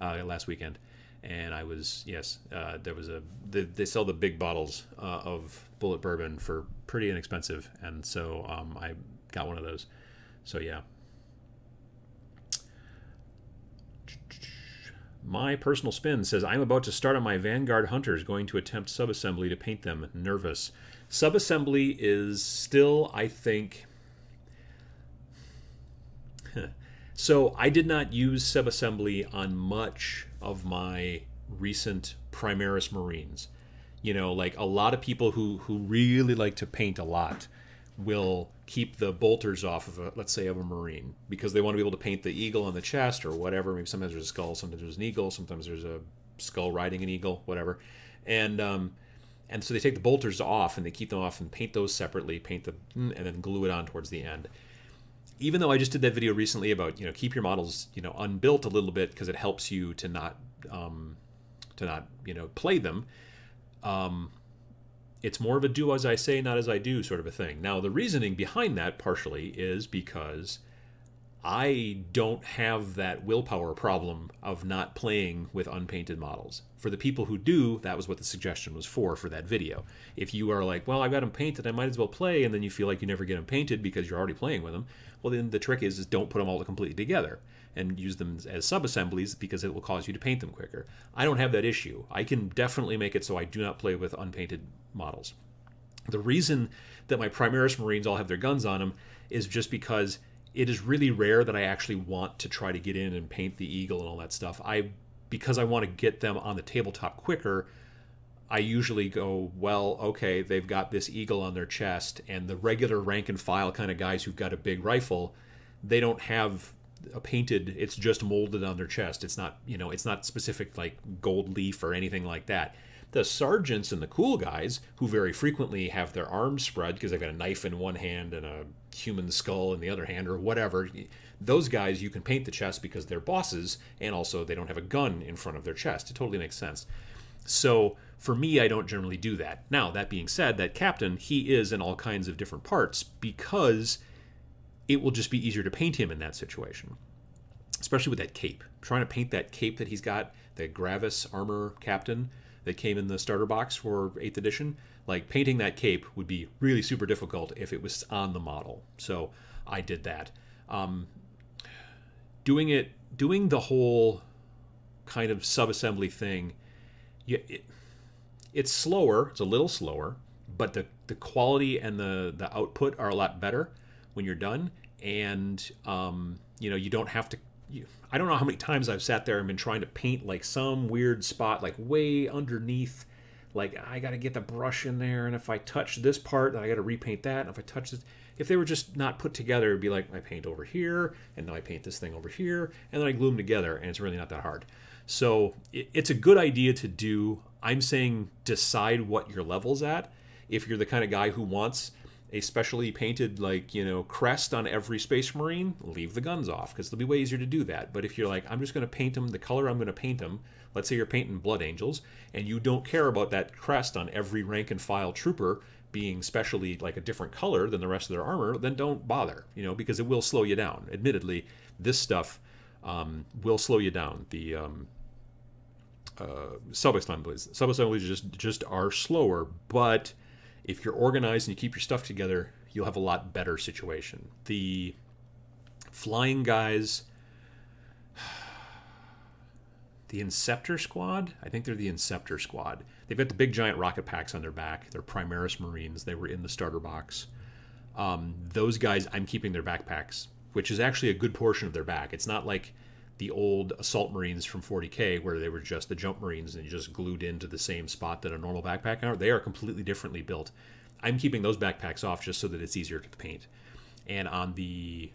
last weekend. And I was, yes, there was they sell the big bottles of bullet bourbon for pretty inexpensive. And so I got one of those. So, yeah. My Personal Spin says, I'm about to start on my Vanguard Hunters, going to attempt subassembly to paint them. Nervous. Subassembly is still, I think... So I did not use subassembly on much of my recent Primaris Marines. You know, like a lot of people who really like to paint a lot will keep the bolters off of, let's say, of a Marine, because they want to be able to paint the eagle on the chest or whatever. Maybe sometimes there's a skull, sometimes there's an eagle, sometimes there's a skull riding an eagle, whatever. And so they take the bolters off and they keep them off and paint those separately, paint them, and then glue it on towards the end. Even though I just did that video recently about, you know, keep your models, you know, unbuilt a little bit because it helps you to not, you know, play them. It's more of a do as I say, not as I do sort of a thing. Now, the reasoning behind that partially is because I don't have that willpower problem of not playing with unpainted models. For the people who do, that was what the suggestion was for that video. If you are like, well, I've got them painted, I might as well play, and then you feel like you never get them painted because you're already playing with them, well, then the trick is don't put them all completely together and use them as sub-assemblies because it will cause you to paint them quicker. I don't have that issue. I can definitely make it so I do not play with unpainted models. The reason that my Primaris Marines all have their guns on them is just because it is really rare that I actually want to try to get in and paint the eagle and all that stuff. Because I want to get them on the tabletop quicker, I usually go, well, okay, they've got this eagle on their chest, and the regular rank and file kind of guys who've got a big rifle, they don't have a painted, it's just molded on their chest. It's not, you know, it's not specific like gold leaf or anything like that. The sergeants and the cool guys, who very frequently have their arms spread because they've got a knife in one hand and a human skull in the other hand or whatever, those guys you can paint the chest because they're bosses, and also they don't have a gun in front of their chest. It totally makes sense. So for me, I don't generally do that. Now, that being said, that captain, he is in all kinds of different parts because it will just be easier to paint him in that situation. especially with that cape. Trying to paint that cape that he's got, the Gravis armor captain that came in the starter box for 8th edition. Like, painting that cape would be really super difficult if it was on the model. So I did that. Doing the whole kind of sub-assembly thing, it's slower. It's a little slower, but the quality and the output are a lot better when you're done. And you don't have to. I don't know how many times I've sat there and been trying to paint like some weird spot, like way underneath. Like, I got to get the brush in there, and if I touch this part, then I got to repaint that. And if I touch this, if they were just not put together, it'd be like I paint over here, and then I paint this thing over here, and then I glue them together, and it's really not that hard. So it's a good idea to do. I'm saying decide what your level's at. If you're the kind of guy who wants a specially painted, like, crest on every Space Marine, leave the guns off, because it'll be way easier to do that. But if you're like, I'm just going to paint them the color I'm going to paint them, let's say you're painting Blood Angels, and you don't care about that crest on every rank and file trooper being specially like a different color than the rest of their armor, then don't bother, because it will slow you down. Admittedly, this stuff will slow you down. The sub-assemblies just are slower, but if you're organized and you keep your stuff together, you'll have a lot better situation. The flying guys, the Inceptor Squad, I think they're the Inceptor Squad. They've got the big giant rocket packs on their back. They're Primaris Marines. They were in the starter box. Those guys, I'm keeping their backpacks, which is actually a good portion of their back. It's not like the old Assault Marines from 40K where they were just the Jump Marines and just glued into the same spot that a normal backpack are. They are completely differently built. I'm keeping those backpacks off just so that it's easier to paint. And on the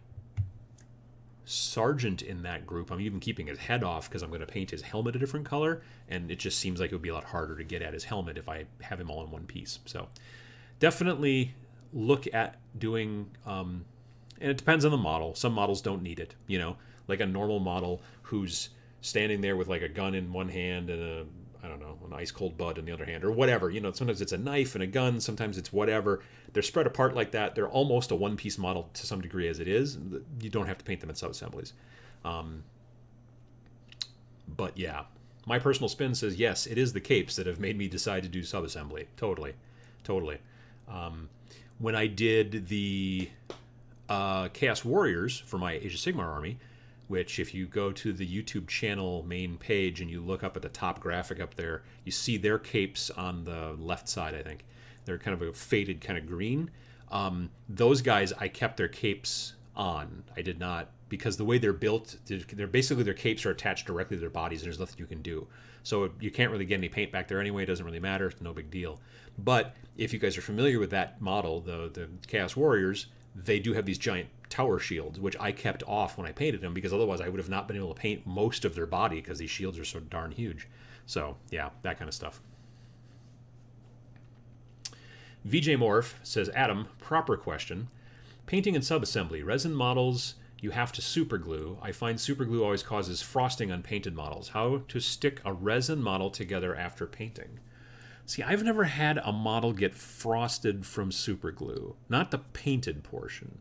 Sergeant in that group, I'm even keeping his head off because I'm going to paint his helmet a different color, and it just seems like it would be a lot harder to get at his helmet if I have him all in one piece. So definitely look at doing, and it depends on the model. Some models don't need it, like a normal model who's standing there with like a gun in one hand and an ice cold bud in the other hand, or whatever. Sometimes it's a knife and a gun, sometimes it's whatever. They're spread apart like that. They're almost a one-piece model to some degree as it is. You don't have to paint them in sub-assemblies. But yeah, my personal spin says yes, it is the capes that have made me decide to do sub-assembly. Totally. When I did the Chaos Warriors for my Age of Sigmar army, which if you go to the YouTube channel main page and you look up at the top graphic up there, you see their capes on the left side, I think. They're kind of a faded kind of green. Those guys, I kept their capes on. I did not, because the way they're built, they're basically, their capes are attached directly to their bodies, and there's nothing you can do. So you can't really get any paint back there anyway. It doesn't really matter. It's no big deal. But if you guys are familiar with that model, the Chaos Warriors, they do have these giant tower shields, which I kept off when I painted them, because otherwise I would have not been able to paint most of their body because these shields are so darn huge. So yeah, that kind of stuff. VJ Morph says, Adam, proper question. Painting and sub-assembly. Resin models you have to super glue. I find super glue always causes frosting on painted models. How to stick a resin model together after painting? See, I've never had a model get frosted from super glue. Not the painted portion.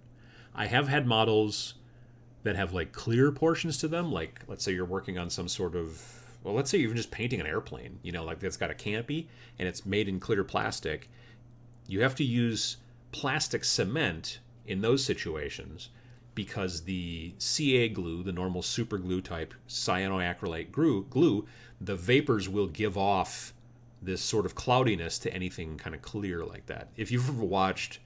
I have had models that have like clear portions to them. Like, let's say you're working on some sort of, well, let's say you're just painting an airplane, like that's got a canopy and it's made in clear plastic. You have to use plastic cement in those situations because the CA glue, the normal super glue type cyanoacrylate glue, the vapors will give off this sort of cloudiness to anything kind of clear like that. If you've ever watched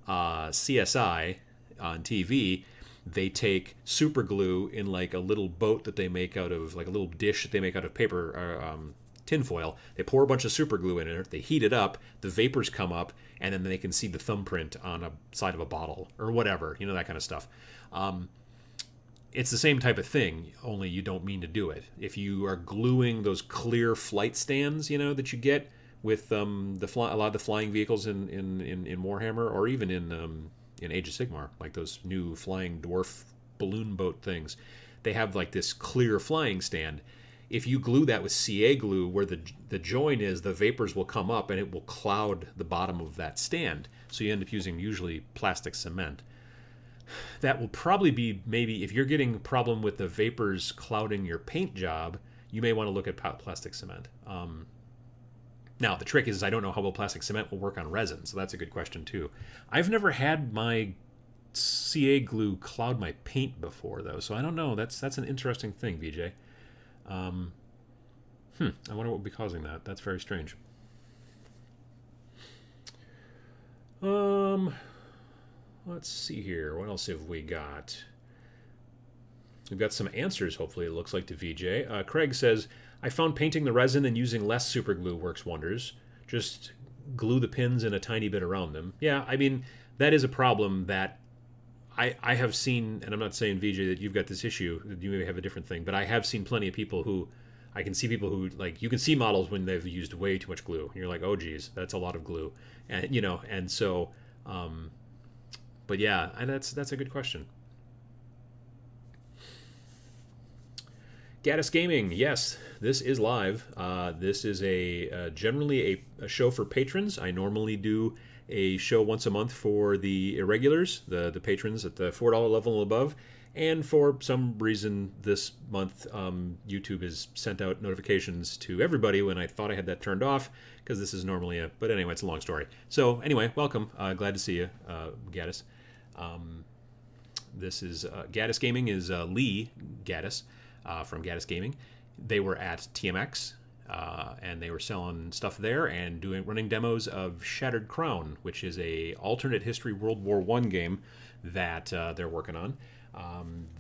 CSI on TV, they take super glue in like a little boat that they make out of, like a little dish that they make out of paper or tinfoil. They pour a bunch of super glue in it, they heat it up, the vapors come up, and then they can see the thumbprint on a side of a bottle or whatever, that kind of stuff. It's the same type of thing, only you don't mean to do it. If you are gluing those clear flight stands, that you get with a lot of the flying vehicles in Warhammer, or even in Age of Sigmar, like those new flying dwarf balloon boat things, they have like this clear flying stand. If you glue that with CA glue, where the join is, the vapors will come up and it will cloud the bottom of that stand. So you end up using usually plastic cement. that will probably be, maybe if you're getting a problem with the vapors clouding your paint job, you may want to look at plastic cement. Now, the trick is I don't know how well plastic cement will work on resin, so that's a good question too. I've never had my CA glue cloud my paint before, though, so I don't know. That's an interesting thing, VJ. I wonder what would be causing that. That's very strange. Let's see here. What else have we got? We've got some answers, hopefully, it looks like, to VJ. Craig says, I found painting the resin and using less super glue works wonders. Just glue the pins in a tiny bit around them. Yeah, I mean, that is a problem that I have seen, and I'm not saying, VJ, that you've got this issue, that you may have a different thing, but I have seen plenty of people who, I can see people who, like, you can see models when they've used way too much glue. And you're like, oh, geez, that's a lot of glue. And, you know, and so, but yeah, that's a good question. Gaddis Gaming, yes, this is live. This is generally a show for patrons. I normally do a show once a month for the Irregulars, the patrons at the $4 level and above. And for some reason this month, YouTube has sent out notifications to everybody when I thought I had that turned off, because this is normally but anyway, it's a long story. So anyway, welcome. Glad to see you, Gaddis. This is Gaddis Gaming is Lee Gaddis from Gaddis Gaming. They were at TMX, and they were selling stuff there and running demos of Shattered Crown, which is a alternate history World War I game that they're working on.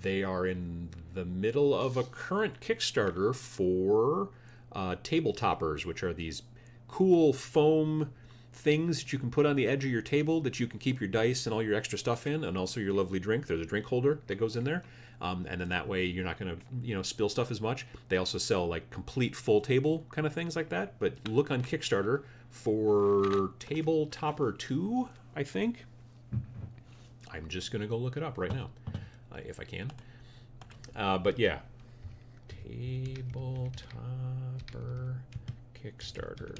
They are in the middle of a current Kickstarter for tabletoppers, which are these cool foam things that you can put on the edge of your table that you can keep your dice and all your extra stuff in, and also your lovely drink. There's a drink holder that goes in there, and then that way you're not going to spill stuff as much. They also sell like complete full table kind of things like that. But look on Kickstarter for Tabletopper 2, I think. I'm just going to go look it up right now, if I can. But yeah, Tabletopper Kickstarter.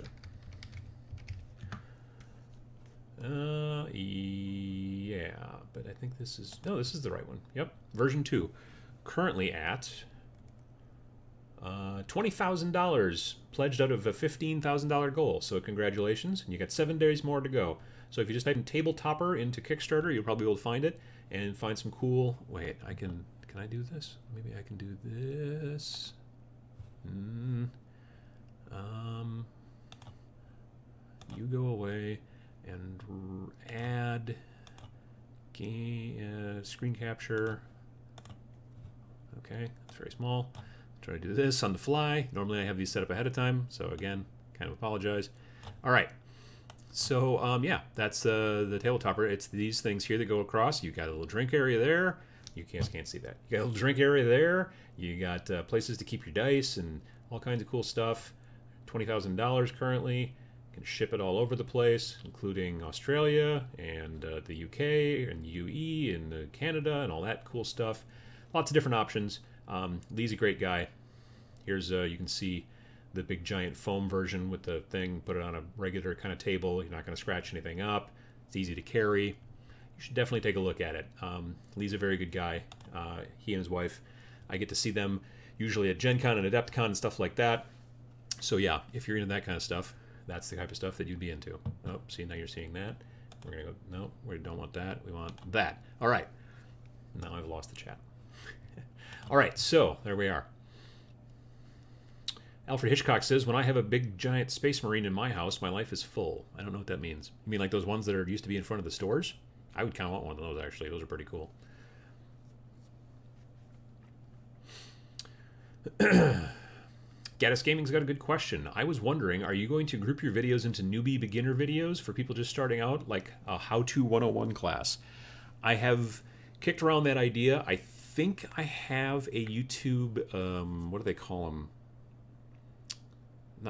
Yeah, but I think this is, no, this is the right one. Yep, version 2. Currently at $20,000 pledged out of a $15,000 goal. So congratulations, and you got 7 days more to go. So if you just type in Tabletopper into Kickstarter, you'll probably be able to find it and find some cool, wait, can I do this? Maybe I can do this. You go away and add screen capture. Okay, it's very small. Try to do this on the fly. Normally I have these set up ahead of time, so again, kind of apologize. All right, so yeah, that's the tabletopper. It's these things here that go across. You got a little drink area there. You can't see that. You got a little drink area there. You got places to keep your dice and all kinds of cool stuff. $20,000 currently. Can ship it all over the place, including Australia and the UK and UE and Canada and all that cool stuff. Lots of different options. Lee's a great guy. Here's you can see the big giant foam version with the thing. Put it on a regular kind of table. You're not going to scratch anything up. It's easy to carry. You should definitely take a look at it. Lee's a very good guy. He and his wife, I get to see them usually at Gen Con and AdeptCon and stuff like that. So yeah, if you're into that kind of stuff, that's the type of stuff that you'd be into. Oh, see, now you're seeing that. We're going to go, no, we don't want that. We want that. All right. Now I've lost the chat. All right, so there we are. Alfred Hitchcock says, when I have a big giant space marine in my house, my life is full. I don't know what that means. You mean like those ones that are used to be in front of the stores? I would kind of want one of those, actually. Those are pretty cool. Gaddis Gaming's got a good question. I was wondering, are you going to group your videos into newbie beginner videos for people just starting out, like a how-to 101 class? I have kicked around that idea. I think I have a YouTube, what do they call them?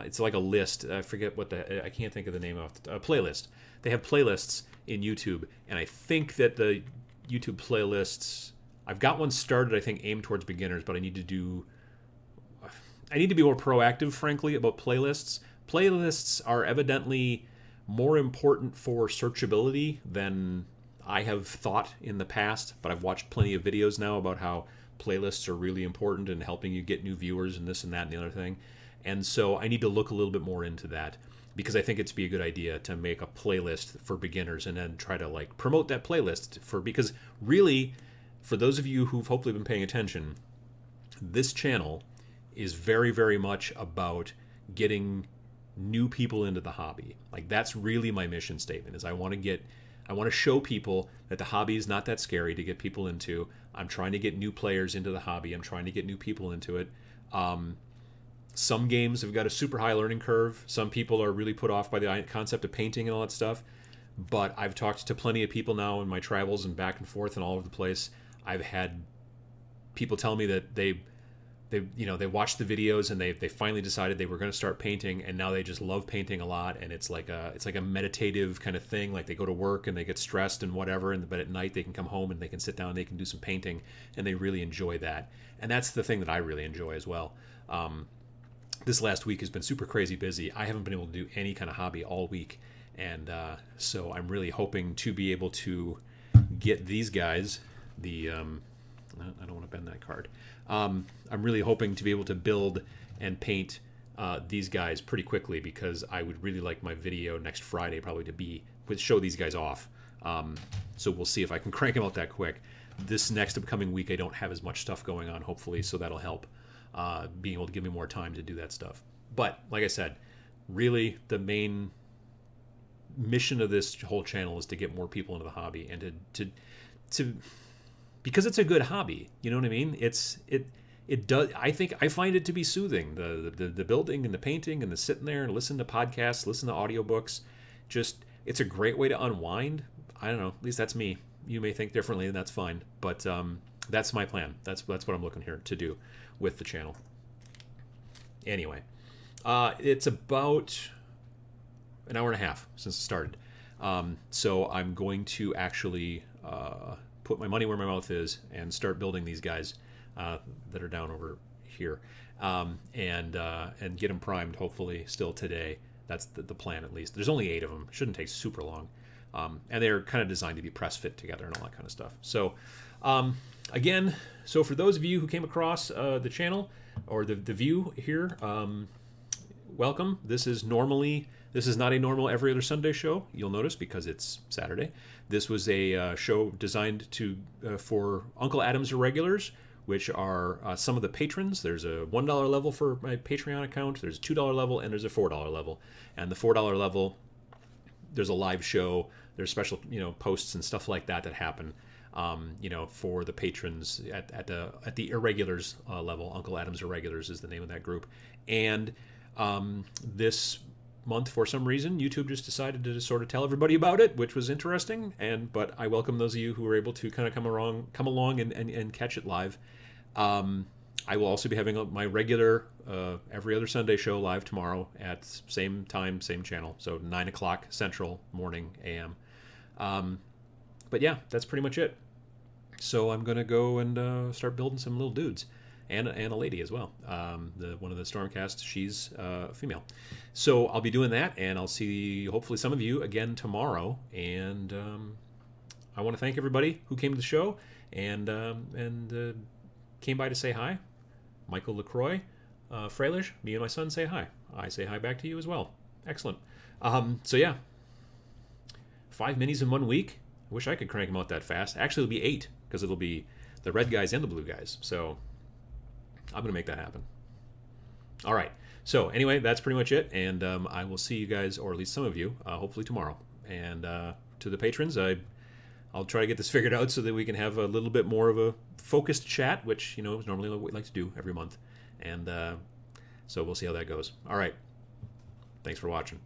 It's like a list. I forget what I can't think of the name of it. Playlist. They have playlists in YouTube, and I think that the YouTube playlists, I've got one started, I think, aimed towards beginners, but I need to be more proactive, frankly, about playlists. Playlists are evidently more important for searchability than I have thought in the past, but I've watched plenty of videos now about how playlists are really important in helping you get new viewers and this and that and the other thing. And so I need to look a little bit more into that, because I think it's be a good idea to make a playlist for beginners and then try to like promote that playlist because really, for those of you who've hopefully been paying attention, this channel is very, very much about getting new people into the hobby. Like that's really my mission statement, is I want to show people that the hobby is not that scary to get people into. I'm trying to get new players into the hobby. I'm trying to get new people into it. Some games have got a super high learning curve. Some people are really put off by the concept of painting and all that stuff. But I've talked to plenty of people now in my travels and back and forth and all over the place. I've had people tell me that they watched the videos and they finally decided they were going to start painting, and now they just love painting a lot, and it's like a meditative kind of thing. Like they go to work and they get stressed and whatever, but at night they can come home and they can sit down and they can do some painting, and they really enjoy that. And that's the thing that I really enjoy as well. This last week has been super crazy busy. I haven't been able to do any kind of hobby all week, and so I'm really hoping to be able to get these guys I don't want to bend that card. I'm really hoping to be able to build and paint these guys pretty quickly, because I would really like my video next Friday probably to show these guys off. So we'll see if I can crank them out that quick. This next upcoming week I don't have as much stuff going on, hopefully, so that'll help being able to give me more time to do that stuff. But like I said, really the main mission of this whole channel is to get more people into the hobby, and to because it's a good hobby. You know what I mean? It does. I find it to be soothing. The building and the painting and the sitting there and listen to podcasts, listen to audiobooks. Just, it's a great way to unwind. I don't know. At least that's me. You may think differently, and that's fine. But that's my plan. That's what I'm looking here to do with the channel. Anyway, it's about an hour and a half since it started. So I'm going to actually put my money where my mouth is and start building these guys that are down over here, and get them primed hopefully still today. That's the plan, at least. There's only 8 of them. Shouldn't take super long. And they're kind of designed to be press fit together and all that kind of stuff. So again, so for those of you who came across the channel or the view here, welcome. This is not a normal every other Sunday show, you'll notice, because it's Saturday. This was a show designed for Uncle Adam's Irregulars, which are some of the patrons. There's a $1 level for my Patreon account, there's a $2 level, and there's a $4 level. And the $4 level, there's a live show, there's special posts and stuff like that happen for the patrons at the Irregulars level. Uncle Adam's Irregulars is the name of that group. And this month, for some reason, YouTube just decided to sort of tell everybody about it, which was interesting. But I welcome those of you who were able to kind of come along and catch it live. I will also be having my regular every other Sunday show live tomorrow at same time, same channel, so 9 o'clock Central morning AM. But yeah, that's pretty much it. So I'm gonna go and start building some little dudes. And a lady as well. One of the Stormcast, she's female. So I'll be doing that, and I'll see hopefully some of you again tomorrow. And I want to thank everybody who came to the show and came by to say hi. Michael LaCroix, Freilish, me and my son say hi. I say hi back to you as well. Excellent. So yeah, 5 minis in 1 week. I wish I could crank them out that fast. Actually, it'll be 8, because it'll be the red guys and the blue guys. So I'm going to make that happen. All right. So anyway, that's pretty much it. And I will see you guys, or at least some of you, hopefully tomorrow. And to the patrons, I'll try to get this figured out so that we can have a little bit more of a focused chat, which, is normally what we like to do every month. And so we'll see how that goes. All right. Thanks for watching.